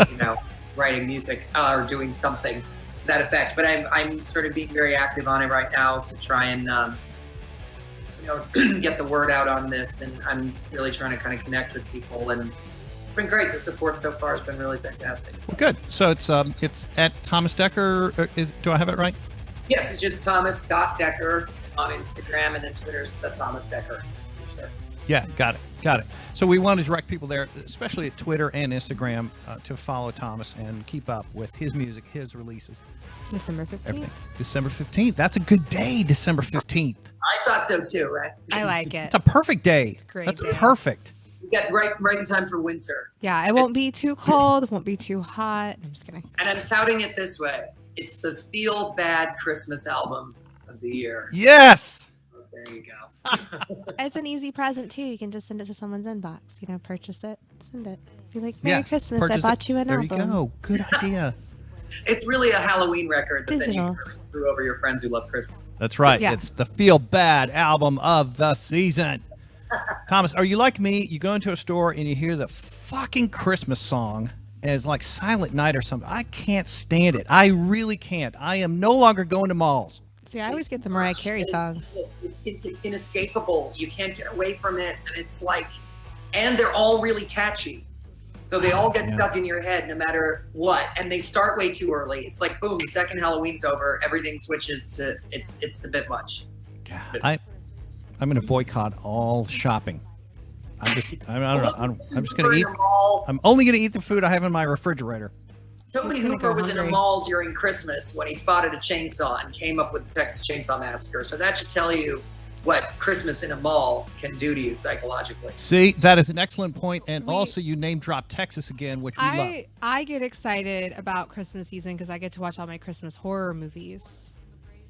writing music or doing something to that effect. But I'm sort of being very active on it right now to try and get the word out on this, and I'm really trying to kind of connect with people, and it's been great. The support so far has been really fantastic. Well, good. So it's at Thomas Dekker. Do I have it right? Yes, it's just Thomas.Dekker on Instagram, and then Twitter's the Thomas Dekker. Sure. Yeah, got it. So we want to direct people there, especially at Twitter and Instagram, to follow Thomas and keep up with his music, his releases. December 15th. Everything. December 15th. That's a good day, December 15th. I thought so too, right? I like it. It's a perfect day. Great That's day. perfect. You get right in time for winter. Yeah, it won't be too cold. It won't be too hot. I'm just kidding. And I'm touting it this way. It's the feel bad Christmas album of the year. Yes. There you go. It's an easy present too. You can just send it to someone's inbox. You know, purchase it, send it. Be like, Merry Christmas! purchase I bought you an There album. you go. Good idea. It's really a Halloween record, but then you Digital. can really screw over your friends who love Christmas. That's right. Yeah. It's the Feel Bad album of the season. Thomas, are you like me? You go into a store and you hear the fucking Christmas song, and it's like Silent Night or something. I can't stand it. I really can't. I am no longer going to malls. See, I always get the Mariah Carey songs. It's inescapable. You can't get away from it, and it's like, and they're all really catchy. So they all get stuck in your head no matter what, and they start way too early. It's like, boom, the second Halloween's over, everything switches to it's a bit much. God, I'm going to boycott all shopping. I don't know. I'm just going to eat. I'm only going to eat the food I have in my refrigerator. Toby He's gonna Hooper go was in a hungry. mall during Christmas when he spotted a chainsaw and came up with the Texas Chainsaw Massacre. So that should tell you what Christmas in a mall can do to you psychologically. See, that is an excellent point. And also, you name drop Texas again, which we love. I get excited about Christmas season because I get to watch all my Christmas horror movies.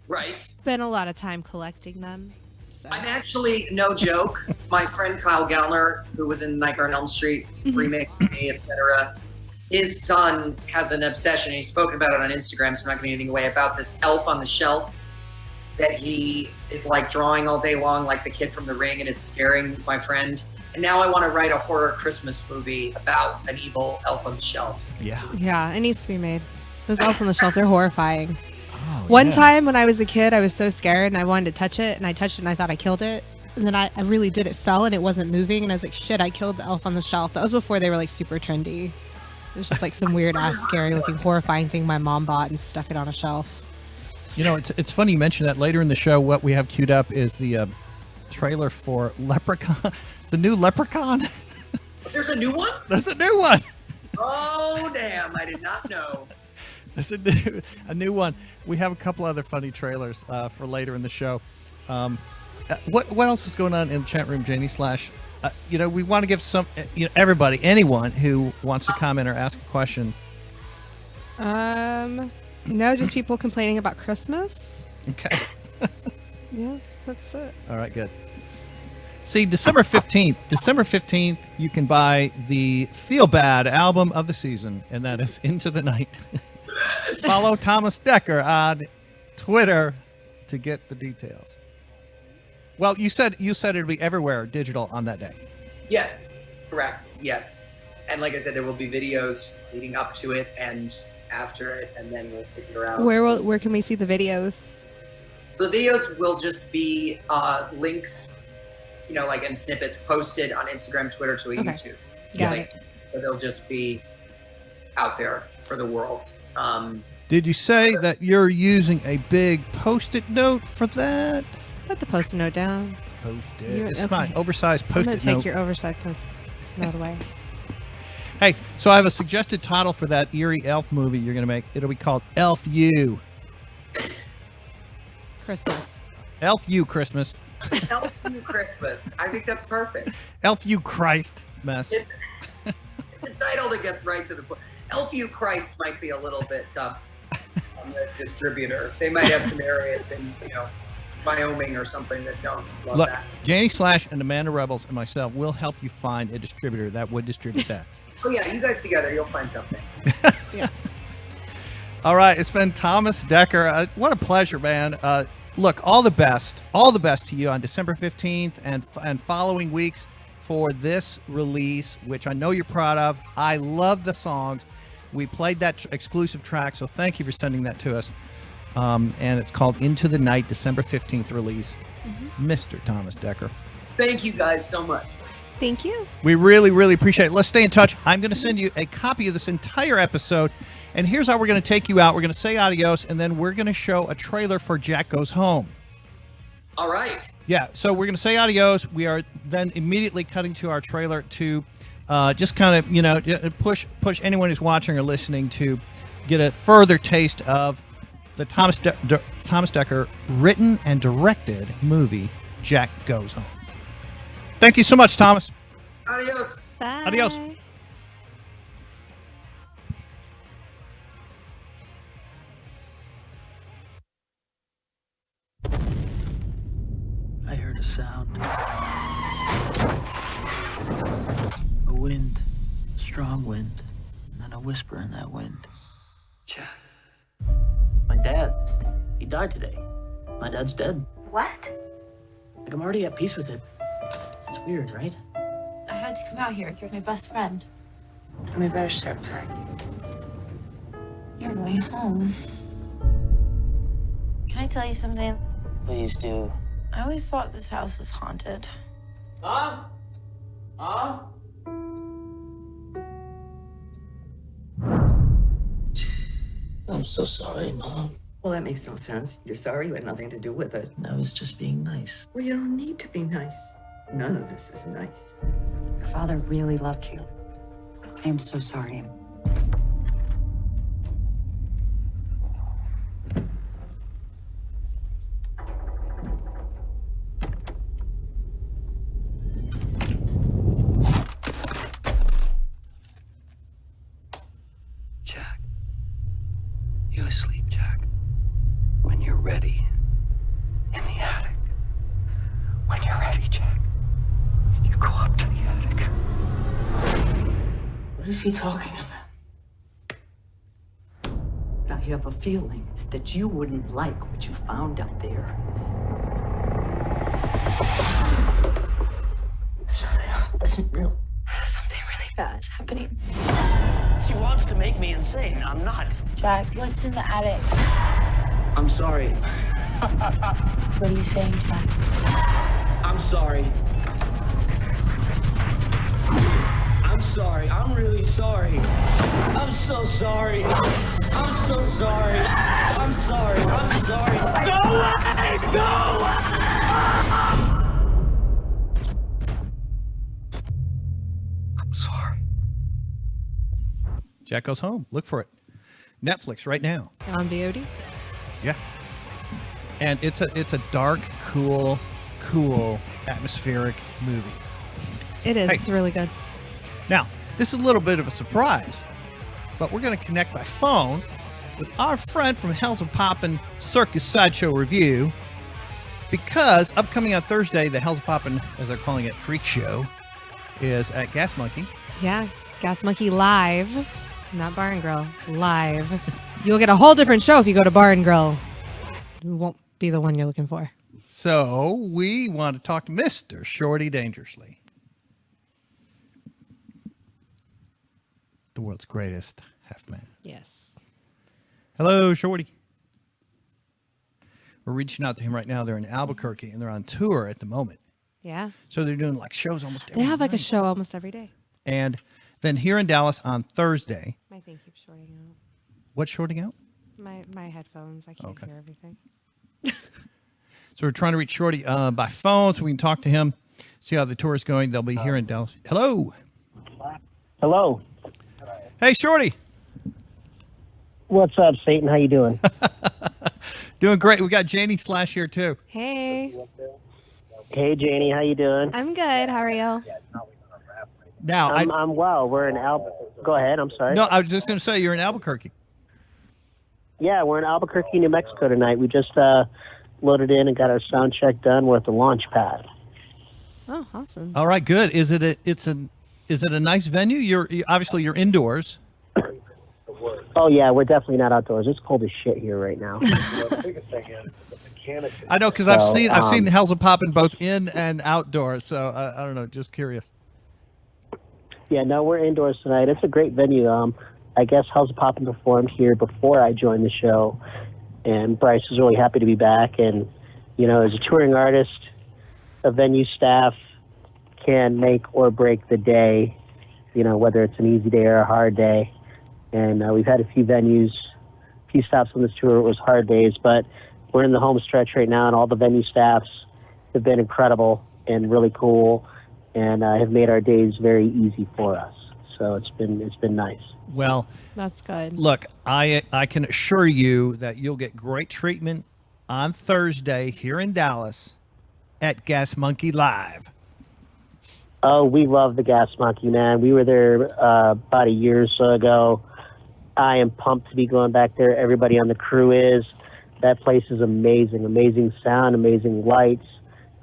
Right. Spend a lot of time collecting them. So. I'm actually, no joke, my friend Kyle Gallner, who was in Nightmare on Elm Street, remake with me, etc. His son has an obsession. He's spoken about it on Instagram, so I'm not giving anything away, about this elf on the shelf that he is like drawing all day long, like the kid from The Ring, and it's scaring my friend. And now I want to write a horror Christmas movie about an evil elf on the shelf. Yeah. Yeah, it needs to be made. Those elves on the shelf, they're horrifying. Oh, One yeah. time when I was a kid, I was so scared and I wanted to touch it, and I touched it and I thought I killed it. And then I really did. It fell and it wasn't moving, and I was like, shit, I killed the elf on the shelf. That was before they were like super trendy. It was just like some weird ass, scary looking, horrifying thing my mom bought and stuck it on a shelf. You know, it's funny you mentioned that. Later in the show, what we have queued up is the trailer for Leprechaun, the new Leprechaun. There's a new one? There's a new one. Oh, damn. I did not know. There's a new one. We have a couple other funny trailers for later in the show. What else is going on in the chat room, Janie Slash? You know, we want to give everybody, anyone who wants to comment or ask a question. No, just people complaining about Christmas. Okay. Yeah, that's it. All right, good. See, December 15th, you can buy the Feel Bad album of the season, and that is Into the Night. Follow Thomas Dekker on Twitter to get the details. Well, you said it'd be everywhere digital on that day. Yes, correct. Yes. And like I said, there will be videos leading up to it and after it, and then we'll figure out. Where can we see the videos? The videos will just be links, you know, like in snippets posted on Instagram, Twitter, to a Okay. YouTube. Got it. So they'll just be out there for the world. Did you say that you're using a big Post-it note for that? Put the post-it note down. Post-it. You're- It's okay. my oversized I'm going Post-it to take note. your oversized post-it note away. Hey, so I have a suggested title for that eerie elf movie you're going to make. It'll be called Elf You. Christmas. Elf You Christmas. Elf You Christmas. I think that's perfect. Elf You Christ mess. It's a title that gets right to the point. Elf You Christ might be a little bit tough on the distributor. They might have some areas in, you know, Wyoming or something that don't love Look, that. Janie Slash and Amanda Rebels and myself will help you find a distributor that would distribute that. Oh yeah, you guys together, you'll find something. Yeah. All right, it's been Thomas Dekker. What a pleasure, man. Look, all the best to you on December 15th and following weeks for this release, which I know you're proud of. I love the songs. We played that exclusive track, so thank you for sending that to us. And it's called Into the Night, December 15th release. Mr. Thomas Dekker. Thank you guys so much. Thank you. We really, really appreciate it. Let's stay in touch. I'm going to send you a copy of this entire episode. And here's how we're going to take you out. We're going to say adios, and then we're going to show a trailer for Jack Goes Home. All right. Yeah, so we're going to say adios. We are then immediately cutting to our trailer to just kind of, push anyone who's watching or listening to get a further taste of the Thomas Dekker written and directed movie, Jack Goes Home. Thank you so much, Thomas. Adios. Bye. Adios. I heard a sound. A wind. A strong wind. And then a whisper in that wind. Jack. My dad. He died today. My dad's dead. What? Like, I'm already at peace with it. It's weird, right? I had to come out here. You're my best friend. We better start packing. You're going home. Can I tell you something? Please do. I always thought this house was haunted. Mom? Mom? I'm so sorry, Mom. Well, that makes no sense. You're sorry you had nothing to do with it. I was just being nice. Well, you don't need to be nice. None of this is nice. Your father really loved you. I am so sorry. Jack. You asleep, Jack. When you're ready. In the attic. When you're ready, Jack. You go up to the attic. What is he talking about? I have a feeling that you wouldn't like what you found up there. Something isn't real. Something really bad is happening. She wants to make me insane. I'm not. Jack, what's in the attic? I'm sorry. What are you saying, Jack? I'm sorry. I'm sorry. I'm really sorry. I'm so sorry. I'm so sorry. I'm sorry. I'm sorry. Go away! Go away! I'm sorry. Jack Goes Home. Look for it. Netflix right now. On VOD. Yeah. And it's a dark, cool, atmospheric movie. It is. Hey. It's really good. Now, this is a little bit of a surprise, but we're going to connect by phone with our friend from Hellzapoppin Circus Sideshow Review, because upcoming on Thursday, the Hellzapoppin, as they're calling it, Freak Show, is at Gas Monkey. Yeah. Gas Monkey Live. Not Bar and Grill. Live. You'll get a whole different show if you go to Bar and Grill. It won't be the one you're looking for. So we want to talk to Mr. Shorty Dangerously, the world's greatest half man. Yes. Hello, Shorty. We're reaching out to him right now. They're in Albuquerque and they're on tour at the moment. Yeah. So they're doing like shows almost every They have like a night. show almost every day. And then here in Dallas on Thursday. My thing keeps shorting out. What's shorting out? My headphones. I can't hear everything. So we're trying to reach Shorty by phone so we can talk to him, see how the tour is going. They'll be here in Dallas. Hello. Hello. Hey, Shorty. What's up, Satan? How you doing? Doing great. We got Janie Slash here too. Hey. Hey, Janie. How you doing? I'm good. How are you? Now, I'm well. We're in Go ahead. I'm sorry. No, I was just going to say you're in Albuquerque. Yeah, we're in Albuquerque, New Mexico tonight. We just loaded in and got our sound check done. We're at the launch pad. Oh, awesome. All right, good. Is it a nice venue? You're obviously you're indoors. Oh yeah, we're definitely not outdoors. It's cold as shit here right now. I know because I've seen Hellzapoppin both in and outdoors. So I don't know, just curious. Yeah, no, we're indoors tonight. It's a great venue. I guess Hellzapoppin performed here before I joined the show, and Bryce is really happy to be back. And as a touring artist, a venue staff can make or break the day. Whether it's an easy day or a hard day. And we've had a few venues, a few stops on this tour. It was hard days, but we're in the home stretch right now, and all the venue staffs have been incredible and really cool, and have made our days very easy for us. So it's been nice. Well, That's good. look, I can assure you that you'll get great treatment on Thursday here in Dallas at Gas Monkey Live. Oh, we love the Gas Monkey, man. We were there about a year or so ago. I am pumped to be going back there. Everybody on the crew is. That place is amazing. Amazing sound, amazing lights,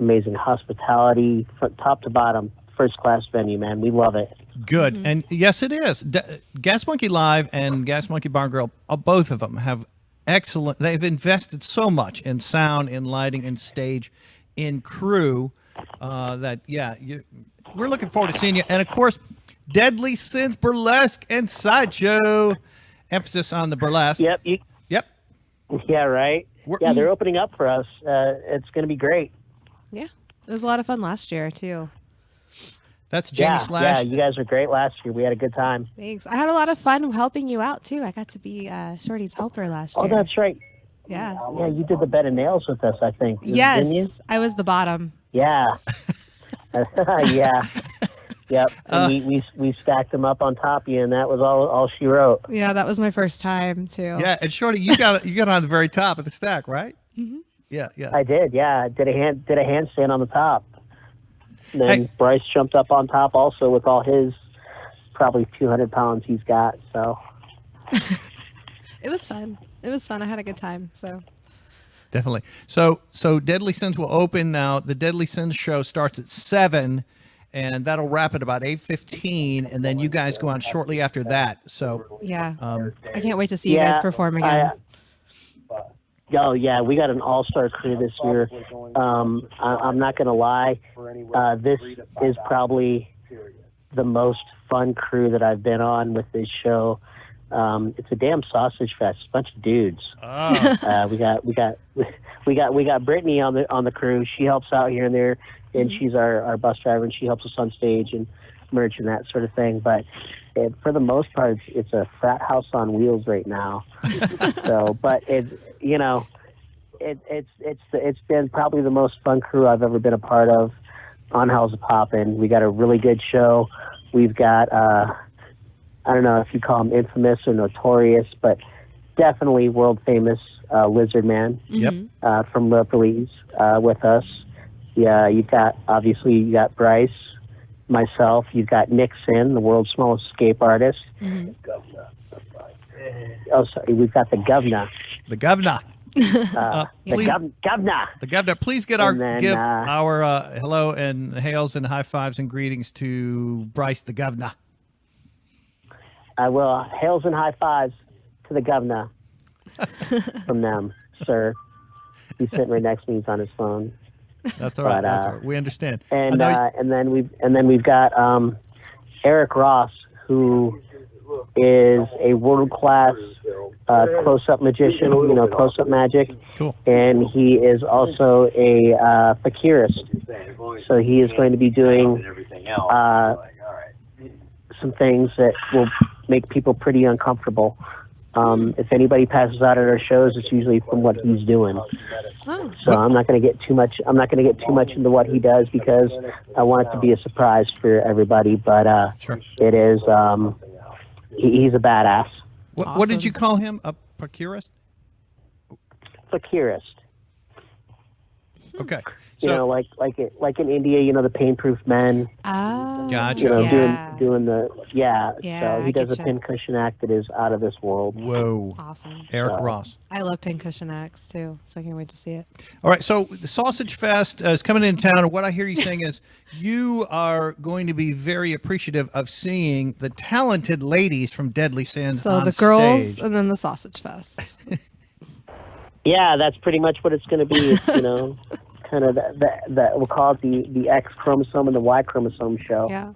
amazing hospitality, from top to bottom. First-class venue, man. We love it. Good. And yes, it is. Gas Monkey Live and Gas Monkey Bar and Grill, both of them have excellent. They've invested so much in sound, in lighting, in stage, in crew that, we're looking forward to seeing you. And, of course, Deadly Synth Burlesque and Sideshow. Emphasis on the burlesque. Yep. Yep. Yeah, right. They're opening up for us. It's going to be great. Yeah. It was a lot of fun last year, too. That's Janie Slash. Yeah, you guys were great last year. We had a good time. Thanks. I had a lot of fun helping you out, too. I got to be Shorty's helper last year. Oh, that's right. Yeah. Yeah, you did the bed of nails with us, I think. Yes. Didn't you? I was the bottom. Yeah. Yeah. Yep. And we stacked them up on top of you, and that was all she wrote. Yeah, that was my first time, too. Yeah, and Shorty, you got on the very top of the stack, right? Mm-hmm. Yeah. I did. Yeah, I did a handstand on the top. And then Bryce jumped up on top also with all his probably 200 pounds he's got. So It was fun. I had a good time. So Definitely. So Deadly Sins will open now. The Deadly Sins show starts at 7, and that'll wrap at about 8:15, and then you guys go on shortly after that. So yeah, I can't wait to see you guys perform again. Oh yeah, we got an all-star crew this year. I'm not gonna lie, this is probably the most fun crew that I've been on with this show. It's a damn sausage fest, a bunch of dudes. Oh. We got Brittany on the crew. She helps out here and there, and she's our bus driver, and she helps us on stage and merch and that sort of thing. But for the most part, it's a frat house on wheels right now. So, but it's been probably the most fun crew I've ever been a part of on Hellzapoppin. We got a really good show. We've got I don't know if you call him infamous or notorious, but definitely world famous Lizard Man. Yep. From Lurpleys with us. Yeah, you got Bryce, myself. You've got Nixon, the world's smallest escape artist. Mm-hmm. Oh, sorry, we've got the governor. The governor. Governor. The governor. Please give our hello and hails and high fives and greetings to Bryce, the governor. I will. Hails and high fives to the governor from them, sir. He's sitting right next to me. He's on his phone. That's all right. That's all right. We understand. And then we've got Eric Ross, who is a world-class close-up magician. Close-up magic. Cool. And he is also a fakirist. So he is going to be doing some things that will make people pretty uncomfortable. If anybody passes out at our shows, it's usually from what he's doing. Oh. So I'm not going to get too much into what he does because I want it to be a surprise for everybody. But sure. It is he's a badass. What did you call him? A procurist? Fakirist. Okay. Like in India, the pain-proof men. Oh. Gotcha. Doing the So he does a getcha. pincushion act that is out of this world. Whoa. Awesome. Eric Ross. I love pincushion acts too, so I can't wait to see it. All right, so the Sausage Fest is coming into town, and what I hear you saying is you are going to be very appreciative of seeing the talented ladies from Deadly Sins So on the girls stage. and then the sausage fest. Yeah, that's pretty much what it's going to be. It's, kind of that we'll call it the X chromosome and the Y chromosome show. Yeah,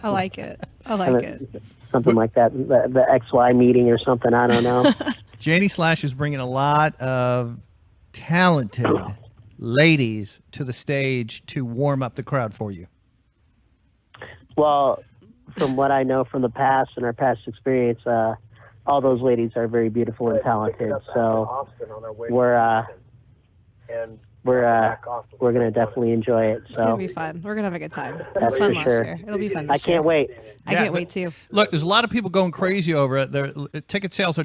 I like it. I like it. Something like that. The XY meeting or something. I don't know. Janie Slash is bringing a lot of talented ladies to the stage to warm up the crowd for you. Well, from what I know from the past and our past experience, all those ladies are very beautiful and talented. So we're we're gonna definitely enjoy it. It's gonna So be fun. We're gonna have a good time. It That's was fun for last sure. year. It'll be fun I this year. can't wait. I Yeah, can't wait too. Look, there's a lot of people going crazy over it. Their ticket sales are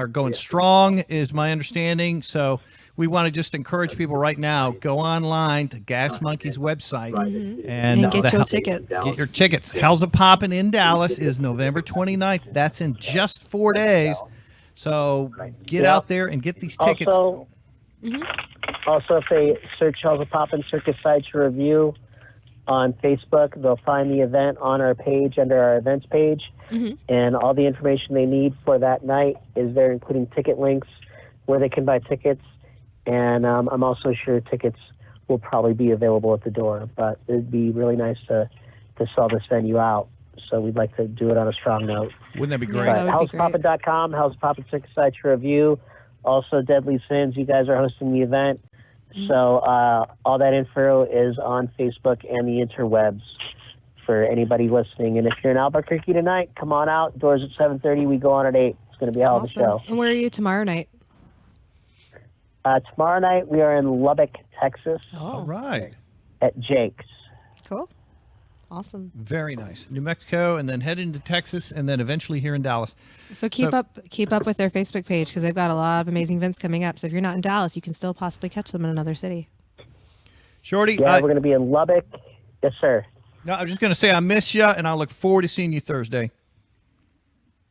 going strong, is my understanding. So we want to just encourage people right now, go online to Gas Monkey's website and get your tickets. Get your tickets. Hellzapoppin in Dallas is November 29th. That's in just 4 days. So get out there and get these tickets. Also, if they search Hellzapoppin Circus Sideshow Review on Facebook, they'll find the event on our page under our events page, and all the information they need for that night is there, including ticket links where they can buy tickets. And I'm also sure tickets will probably be available at the door, but it'd be really nice to sell this venue out. So we'd like to do it on a strong note. Wouldn't that be great? Yeah, that would be great. Hellzapoppin.com, Hellzapoppin Circus Sideshow Review. Also, Deadly Sins, you guys are hosting the event. So all that info is on Facebook and the interwebs for anybody listening. And if you're in Albuquerque tonight, come on out. Doors at 7:30. We go on at 8. It's going to be a hell of a show. And where are you tomorrow night? Tomorrow night, we are in Lubbock, Texas All right. at Jake's. Cool. Awesome. Very nice. New Mexico, and then head into Texas, and then eventually here in Dallas. So keep up with their Facebook page because they've got a lot of amazing events coming up. So if you're not in Dallas, you can still possibly catch them in another city. Shorty, Yeah, we're going to be in Lubbock. Yes, sir. no, I'm just going to say I miss you, and I look forward to seeing you Thursday.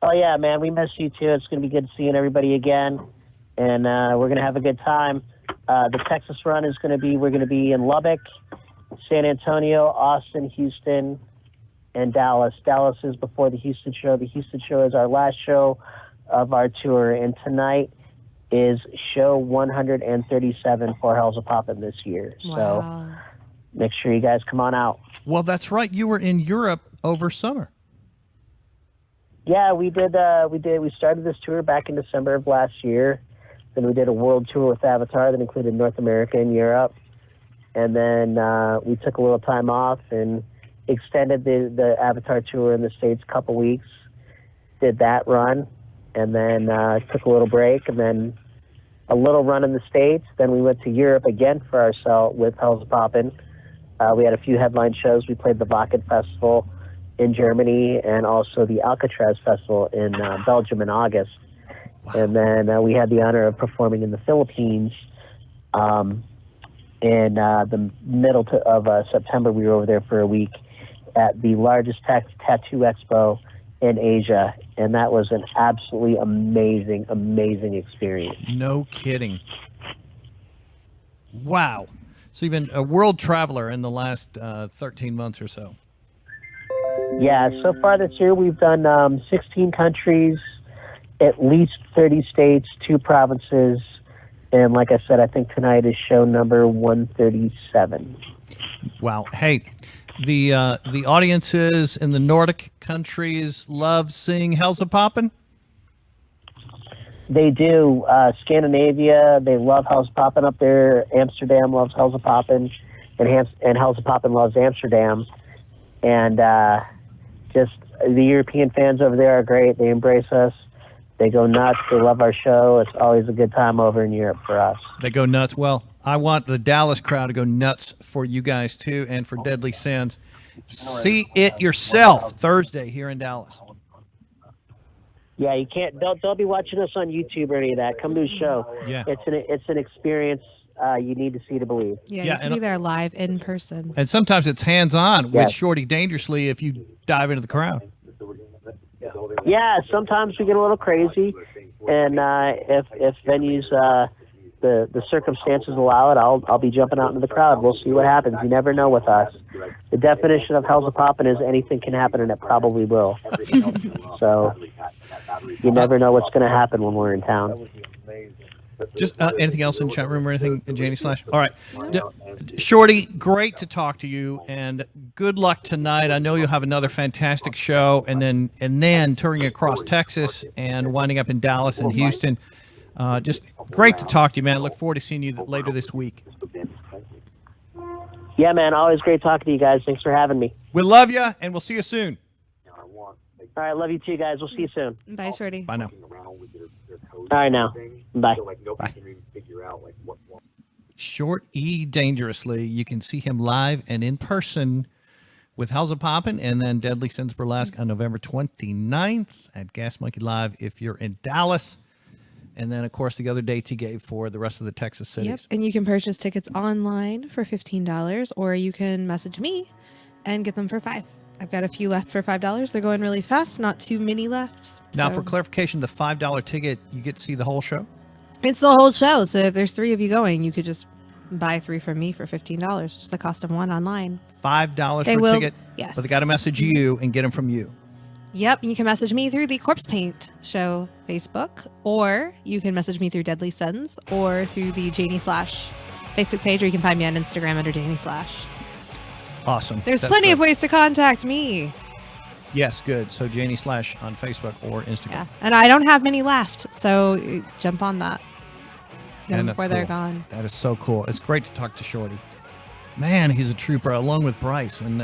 Oh, yeah, man. We miss you, too. It's going to be good seeing everybody again. And we're going to have a good time. The Texas run is going to be, we're going to be in Lubbock, San Antonio, Austin, Houston, and Dallas. Dallas is before the Houston show. The Houston show is our last show of our tour. And tonight is show 137 for Hellzapoppin this year. Wow. So make sure you guys come on out. Well, that's right. You were in Europe over summer. Yeah, we did. We started this tour back in December of last year. Then we did a world tour with Avatar that included North America and Europe. And then we took a little time off and extended the Avatar tour in the States a couple weeks. Did that run, and then took a little break, and then a little run in the States. Then we went to Europe again for ourselves with Hellzapoppin. We had a few headline shows. We played the Wacken Festival in Germany and also the Alcatraz Festival in Belgium in August. And then we had the honor of performing in the Philippines. In the middle of September, we were over there for a week at the largest tattoo expo in Asia, and that was an absolutely amazing experience. No kidding. Wow. So you've been a world traveler in the last 13 months or so. Yeah, so far this year we've done 16 countries, at least 30 states, 2 provinces, and like I said, I think tonight is show number 137. Wow. Hey, the audiences in the Nordic countries love seeing Hellzapoppin. They do. Scandinavia, they love Hellzapoppin up there. Amsterdam loves Hellzapoppin, and Hellzapoppin loves Amsterdam. And just the European fans over there are great. They embrace us. They go nuts. They love our show. It's always a good time over in Europe for us. They go nuts. Well, I want the Dallas crowd to go nuts for you guys too, and for Deadly Sins. See it yourself Thursday here in Dallas. Yeah, you can't. Don't be watching us on YouTube or any of that. Come to the show. Yeah. It's an experience you need to see to believe. Yeah, Yeah, you have to and- be there live in person. And sometimes it's hands-on with Yes. Shorty Dangerously if you dive into the crowd. Yeah, sometimes we get a little crazy, and if venues the circumstances allow it, I'll be jumping out into the crowd. We'll see what happens. You never know with us. The definition of Hellzapoppin is anything can happen, and it probably will. So you never know what's going to happen when we're in town. Just anything else in chat room or anything, Janie Slash? All right. Shorty, great to talk to you, and good luck tonight. I know you'll have another fantastic show, and then touring across Texas and winding up in Dallas and Houston. Just great to talk to you, man. Look forward to seeing you later this week. Yeah, man, always great talking to you guys. Thanks for having me. We love you, and we'll see you soon. All right, love you too, guys. We'll see you soon. Bye, Shorty. Bye now. All right, now. Bye. Bye. Short E Dangerously. You can see him live and in person with Hellzapoppin and then Deadly Sins Burlesque on November 29th at Gas Monkey Live if you're in Dallas. And then, of course, the other dates he gave for the rest of the Texas cities. Yep. And you can purchase tickets online for $15, or you can message me and get them for $5. I've got a few left for $5. They're going really fast, not too many left. Now, So- for clarification, the $5 ticket, you get to see the whole show? It's the whole show. So if there's 3 of you going, you could just buy 3 from me for $15. Just the cost of one online. $5 They for a will- ticket. yes. But they got to message you and get them from you. Yep. You can message me through the Corpsepaint Show Facebook, or you can message me through Deadly Sins, or through the Janie Slash Facebook page, or you can find me on Instagram under Janie Slash. Awesome. There's That's plenty good. of ways to contact me. Yes, good. So Janie Slash on Facebook or Instagram. Yeah. And I don't have many left, so jump on that. Get them And that's before they're cool. gone. That is so cool. It's great to talk to Shorty. Man, he's a trooper along with Bryce. And,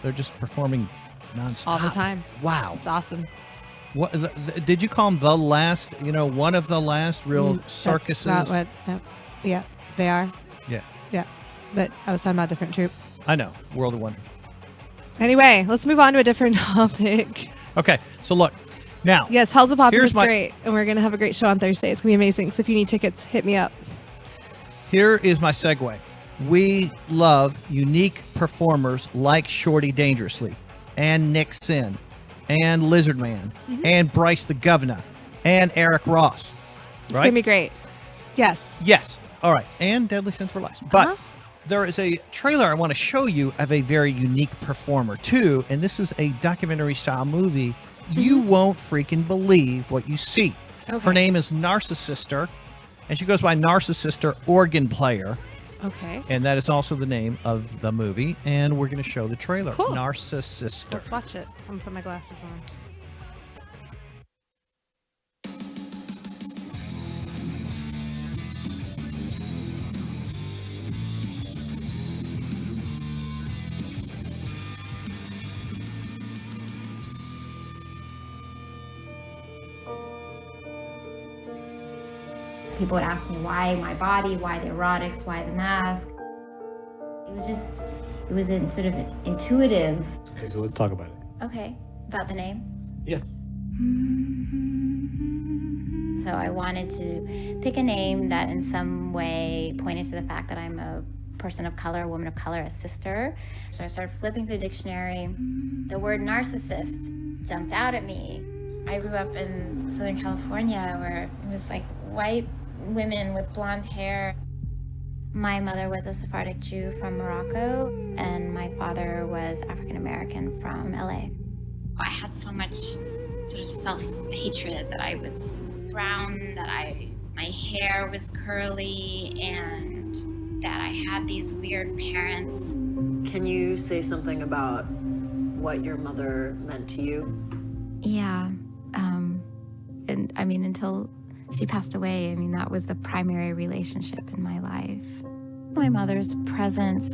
they're just performing nonstop. All the time. Wow. It's awesome. What did you call him the last, one of the last real circuses? That's not what, no. Yeah, they are. Yeah, Yeah. But I was talking about a different troop. I know. World of Wonders. Anyway, let's move on to a different topic. Okay, so look. Now, Yes, Hellzapoppin Here's is my- great, and we're going to have a great show on Thursday. It's going to be amazing. So if you need tickets, hit me up. here is my segue. We love unique performers like Shorty Dangerously and Nick Sin and Lizard Man and Bryce the Governor and Eric Ross. It's Right? going to be great. Yes. Yes. All right. And Deadly Sins Burlesque. But Uh-huh. there is a trailer I want to show you of a very unique performer, too. And this is a documentary style movie. You won't freaking believe what you see. Okay. Her name is Narcissister, and she goes by Narcissister Organ Player. Okay. And that is also the name of the movie. And we're going to show the trailer. Cool. Narcissister. Let's watch it. I'm going to put my glasses on. People would ask me why my body, why the erotics, why the mask. It was sort of intuitive. Okay, so let's talk about it. Okay, about the name. Yeah. So I wanted to pick a name that in some way pointed to the fact that I'm a person of color, a woman of color, a sister. So I started flipping through the dictionary. The word narcissist jumped out at me. I grew up in Southern California where it was like white women with blonde hair. My mother was a Sephardic Jew from Morocco, and my father was African American from LA. I had so much sort of self-hatred that I was brown, that my hair was curly, and that I had these weird parents. Can you say something about what your mother meant to you? Yeah, and I mean, until she passed away, I mean, that was the primary relationship in my life. My mother's presence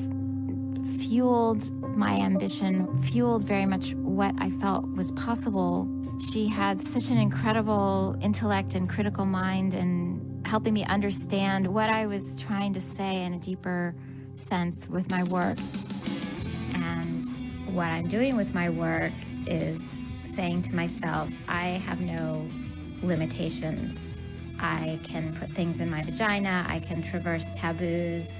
fueled my ambition, fueled very much what I felt was possible. She had such an incredible intellect and critical mind, and helping me understand what I was trying to say in a deeper sense with my work. And what I'm doing with my work is saying to myself, I have no limitations. I can put things in my vagina, I can traverse taboos.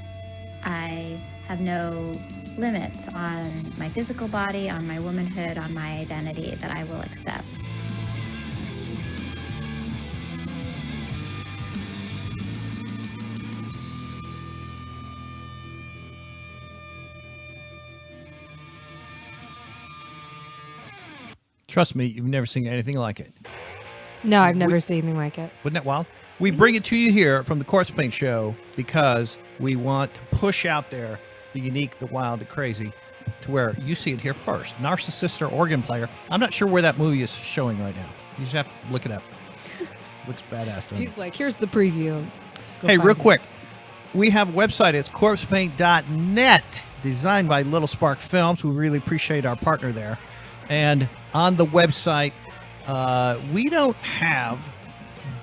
I have no limits on my physical body, on my womanhood, on my identity that I will accept. Trust me, you've never seen anything like it. No, I've never seen anything like it. Wouldn't that wild? We bring it to you here from the Corpsepaint Show because we want to push out there the unique, the wild, the crazy, to where you see it here first. Narcissister Organ Player. I'm not sure where that movie is showing right now. You just have to look it up. Looks badass to me. He's like, here's the preview. Go Hey, find real it. quick. We have a website. It's corpsepaint.net, designed by Little Spark Films. We really appreciate our partner there. And on the website, we don't have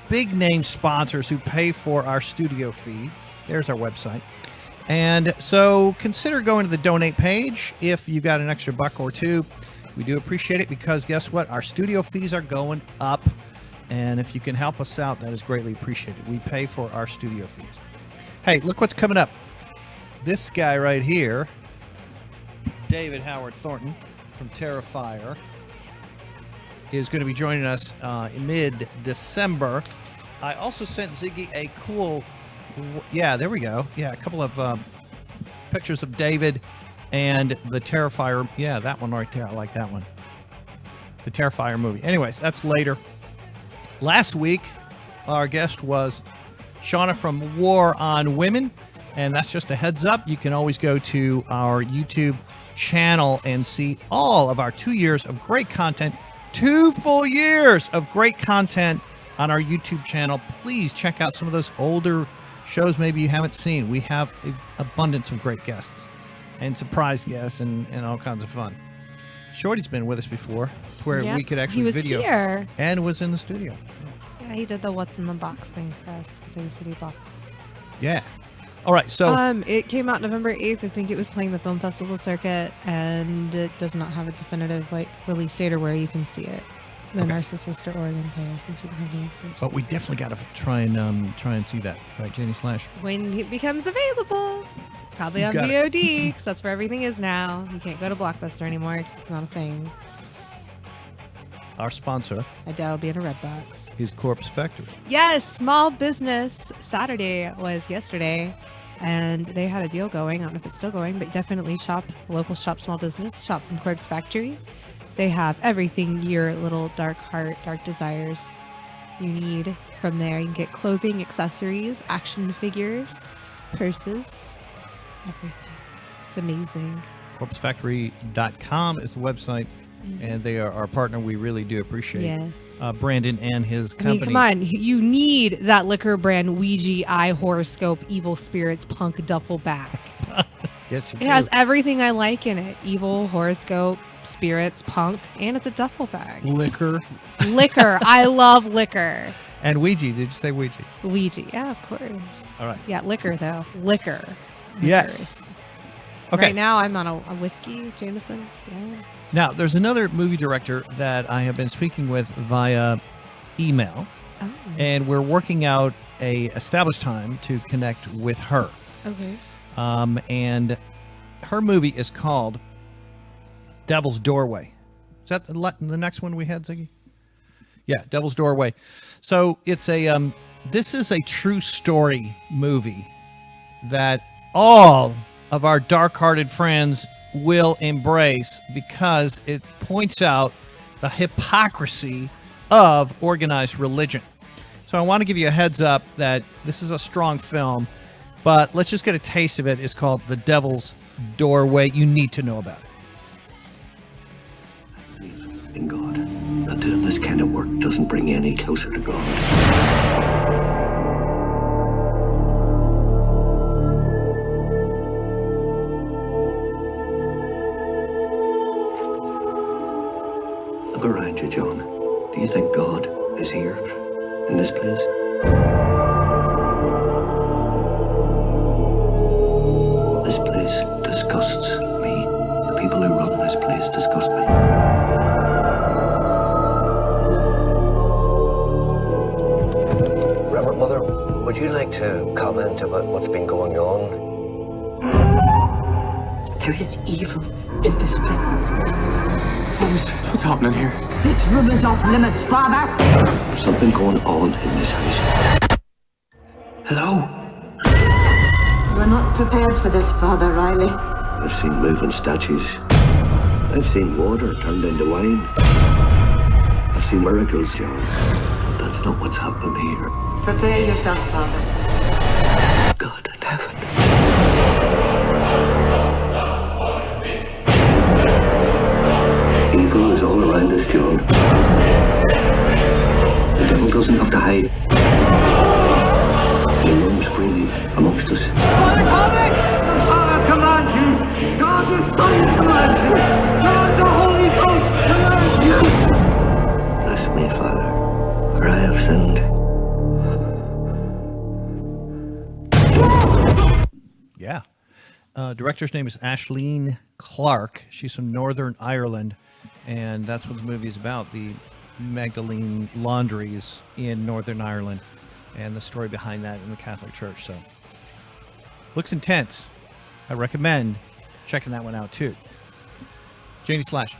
big name sponsors who pay for our studio fee. There's our website. And so consider going to the donate page if you got an extra buck or two. We do appreciate it because guess what? Our studio fees are going up. And if you can help us out, that is greatly appreciated. We pay for our studio fees. Hey, look what's coming up. This guy right here, David Howard Thornton from Terrifier, is going to be joining us in mid-December. I also sent Ziggy a cool, yeah, there we go. Yeah, a couple of pictures of David and the Terrifier. Yeah, that one right there. I like that one. The Terrifier movie. Anyways, that's later. Last week, our guest was Shauna from War on Women, and that's just a heads up. You can always go to our YouTube channel and see all of our 2 years of great content. 2 full years of great content on our YouTube channel. Please check out some of those older shows maybe you haven't seen. We have an abundance of great guests and surprise guests and all kinds of fun. Shorty's been with us before, where we could actually he was video here. And was in the studio. Yeah, he did the what's in the box thing for us because I used to do boxes. Yeah. All right, so it came out November 8th. I think it was playing the film festival circuit, and it does not have a definitive release date or where you can see it. The Narcissist or Oregon player, since we don't have the answers. but we definitely got to try and see that, right, Janie Slash? When it becomes available, probably You on got VOD, because that's where everything is now. You can't go to Blockbuster anymore because it's not a thing. Our sponsor I doubt it'll be in a red box. is Corpse Factory. Yes, Small Business Saturday was yesterday, and they had a deal going. I don't know if it's still going, but definitely local shop small business, shop from Corpse Factory. They have everything your little dark heart, dark desires you need from there. You can get clothing, accessories, action figures, purses, everything. It's amazing. Corpsefactory.com is the website. And they are our partner. We really do appreciate Yes. Brandon and his I mean, company. come on. You need that liquor brand Ouija, Eye Horoscope, Evil Spirits, Punk Duffel bag. Yes, you It has everything I like in it. Evil, horoscope, spirits, punk, and it's a duffel bag. Liquor. Liquor. I love liquor. And Ouija. Did you say Ouija? Ouija. Yeah, of course. All right. Yeah, liquor, though. Liquor. Yes. Okay. Right now, I'm on a whiskey, Jameson. Yeah. Now, there's another movie director that I have been speaking with via email. Oh. And we're working out a established time to connect with her. Okay. And her movie is called Devil's Doorway. Is that the next one we had, Ziggy? Yeah, Devil's Doorway. So it's this is a true story movie that all of our dark-hearted friends will embrace because it points out the hypocrisy of organized religion. So I want to give you a heads up that this is a strong film, but let's just get a taste of it. It's called The Devil's Doorway. You need to know about it. In God, that doing this kind of work doesn't bring you any closer to God. Look around you, John. Do you think God is here, in this place? This place disgusts me. The people who run this place disgust me. Reverend Mother, would you like to comment about what's been going on? There is evil in this place. What's happening here? This room is off limits, Father! There's something going on in this house. Hello? We're not prepared for this, Father Riley. I've seen moving statues. I've seen water turned into wine. I've seen miracles, John. But that's not what's happening here. Prepare yourself, Father. God in heaven. Evil is all around us, John. The devil doesn't have to hide. He roams freely amongst us. Father, the Father commands you! God the Son commands you! God the Holy Ghost commands you! Bless me, Father, for I have sinned. director's name is Ashleen Clark. She's from Northern Ireland, and that's what the movie is about, the Magdalene laundries in Northern Ireland and the story behind that in the Catholic Church. So, looks intense. I recommend checking that one out, too. Janie Slash.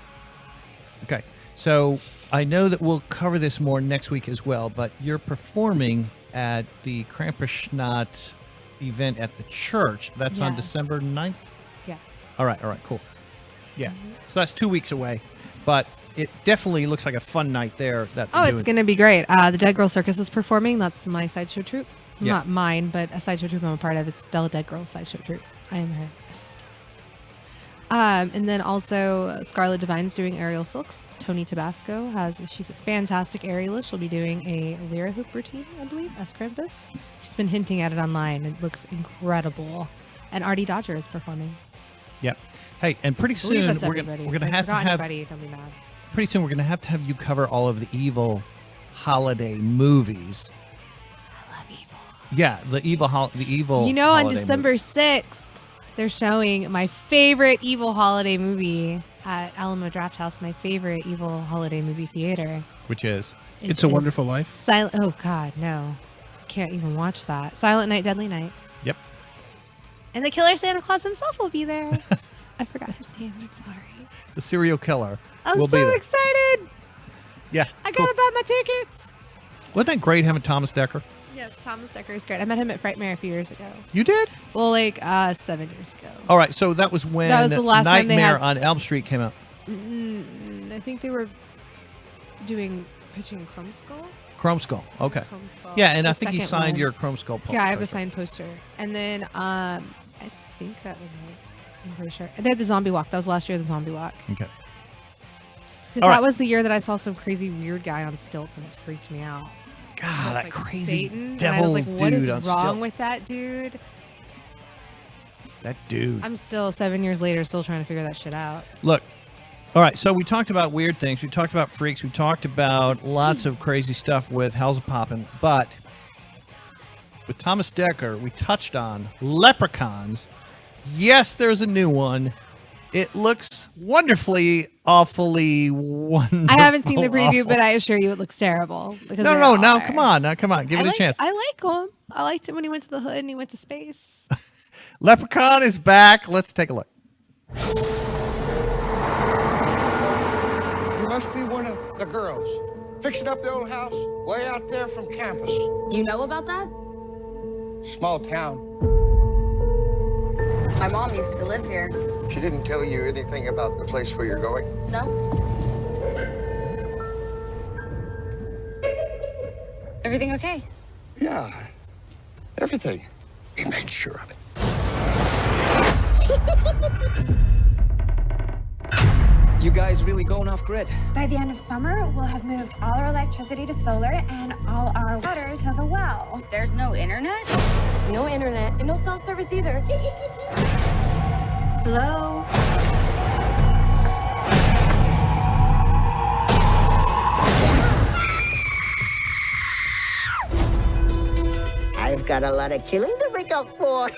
Okay, so I know that we'll cover this more next week as well, but you're performing at the Krampusnacht event at the church. That's on December 9th? Yeah. All right, cool. Yeah, so that's 2 weeks away, but it definitely looks like a fun night there. It's going to be great. The Dead Girl Circus is performing. That's my sideshow troupe. Yeah. Not mine, but a sideshow troupe I'm a part of. It's Della Dead Girl Sideshow Troupe. I am her assistant. And then also Scarlet Divine's doing aerial silks. Tony Tabasco she's a fantastic aerialist. She'll be doing a Lyra hoop routine, I believe, as Krampus. She's been hinting at it online. It looks incredible. And Artie Dodger is performing. Yep. Hey, and pretty soon we're gonna have to have. Don't be mad. Pretty soon we're gonna have you cover all of the Evil holiday movies. I love Evil. Yeah, the Evil. You know, on holiday December movies. 6th, they're showing my favorite Evil holiday movie at Alamo Drafthouse. My favorite Evil holiday movie theater. Which is It's a Wonderful Life. Oh God, no! Can't even watch that. Silent Night, Deadly Night. Yep. And the killer Santa Claus himself will be there. I forgot his name. I'm sorry. The serial killer. I'm will be so there. excited. Yeah. I gotta buy my tickets. Wasn't that great having Thomas Dekker? Yes, Thomas Dekker is great. I met him at Frightmare a few years ago. You did? Well, 7 years ago. All right, so that was when the last time they Nightmare had- on Elm Street came out. I think they were pitching Chrome Skull. Chrome Skull. Okay. Chrome Skull. Yeah, and The I think he second signed one. your Chrome Skull poster. Yeah, I have a signed poster. And then I think that was it. I'm pretty sure. And they had the Zombie Walk. That was last year, the Zombie Walk. Okay. Because All that right. was the year that I saw some crazy weird guy on stilts and it freaked me out. God, that like crazy Satan. devil and I was like, what dude is on wrong stilts. with that dude? That dude. I'm still 7 years later, still trying to figure that shit out. Look. All right, so we talked about weird things. We talked about freaks. We talked about lots of crazy stuff with Hellzapoppin. But with Thomas Dekker, we touched on leprechauns. Yes, there's a new one. It looks wonderfully, awfully wonderful. I haven't seen the preview, awful. but I assure you it looks terrible. Because No, they are. come on. Give it a chance. I like him. I liked him when he went to the hood and he went to space. Leprechaun is back. Let's take a look. You must be one of the girls. Fixing up the old house way out there from campus. You know about that? Small town. My mom used to live here. She didn't tell you anything about the place where you're going? No? Everything okay? Yeah, everything. We made sure of it. You guys really going off grid? By the end of summer, we'll have moved all our electricity to solar and all our water to the well. There's no internet? No internet and no cell service either. Hello? I've got a lot of killing to make up for.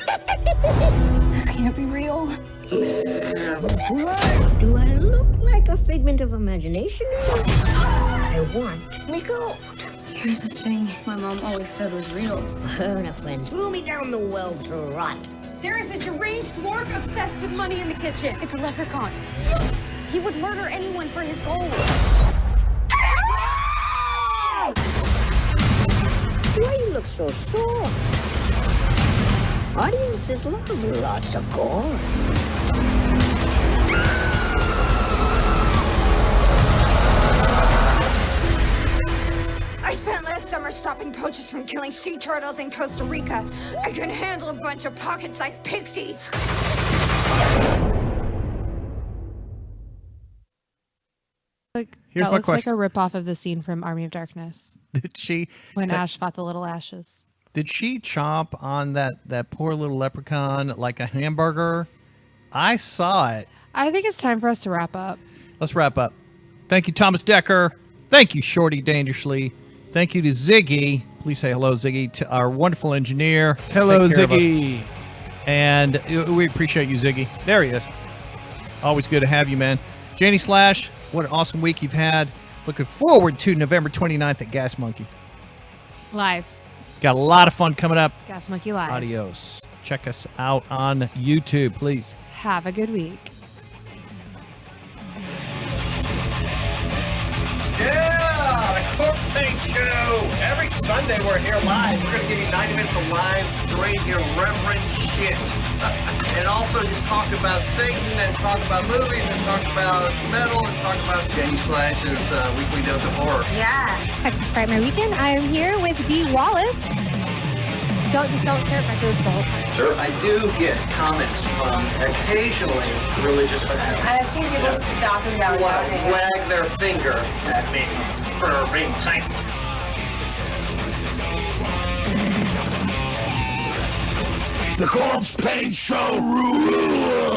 This can't be real. What? Do I look like a figment of imagination? I want me gold. Here's the thing my mom always said was real. Her and her friends threw me down the well to rot. There is a deranged dwarf obsessed with money in the kitchen. It's a leprechaun. He would murder anyone for his gold. Why you look so sore? Audiences love lots of gore. I spent last summer stopping poachers from killing sea turtles in Costa Rica. I can handle a bunch of pocket-sized pixies. Here's that my looks question. like a ripoff of the scene from Army of Darkness Did she? when Ash fought the little ashes. Did she chomp on that poor little leprechaun like a hamburger? I saw it. I think it's time for us to wrap up. Let's wrap up. Thank you, Thomas Dekker. Thank you, Shorty Dangerously. Thank you to Ziggy. Please say hello, Ziggy, to our wonderful engineer. Hello, Take care of us. Ziggy. And we appreciate you, Ziggy. There he is. Always good to have you, man. Janie Slash, what an awesome week you've had. Looking forward to November 29th at Gas Monkey. Live. Got a lot of fun coming up. Gas Monkey Live. Adios. Check us out on YouTube, please. Have a good week. Yeah, the Corpsepaint Show. Every Sunday we're here live. We're going to give you 90 minutes of live, great, irreverent shit. And also just talk about Satan and talk about movies and talk about metal and talk about Jenny Slash's weekly dose of horror. Yeah. Texas Frightmare Weekend. I am here with Dee Wallace. Don't serve my boobs the whole time. Sure. I do get comments from occasionally religious fanatics. I've seen people stop and down wag their finger at me for being Satan. The Corpsepaint Show rule!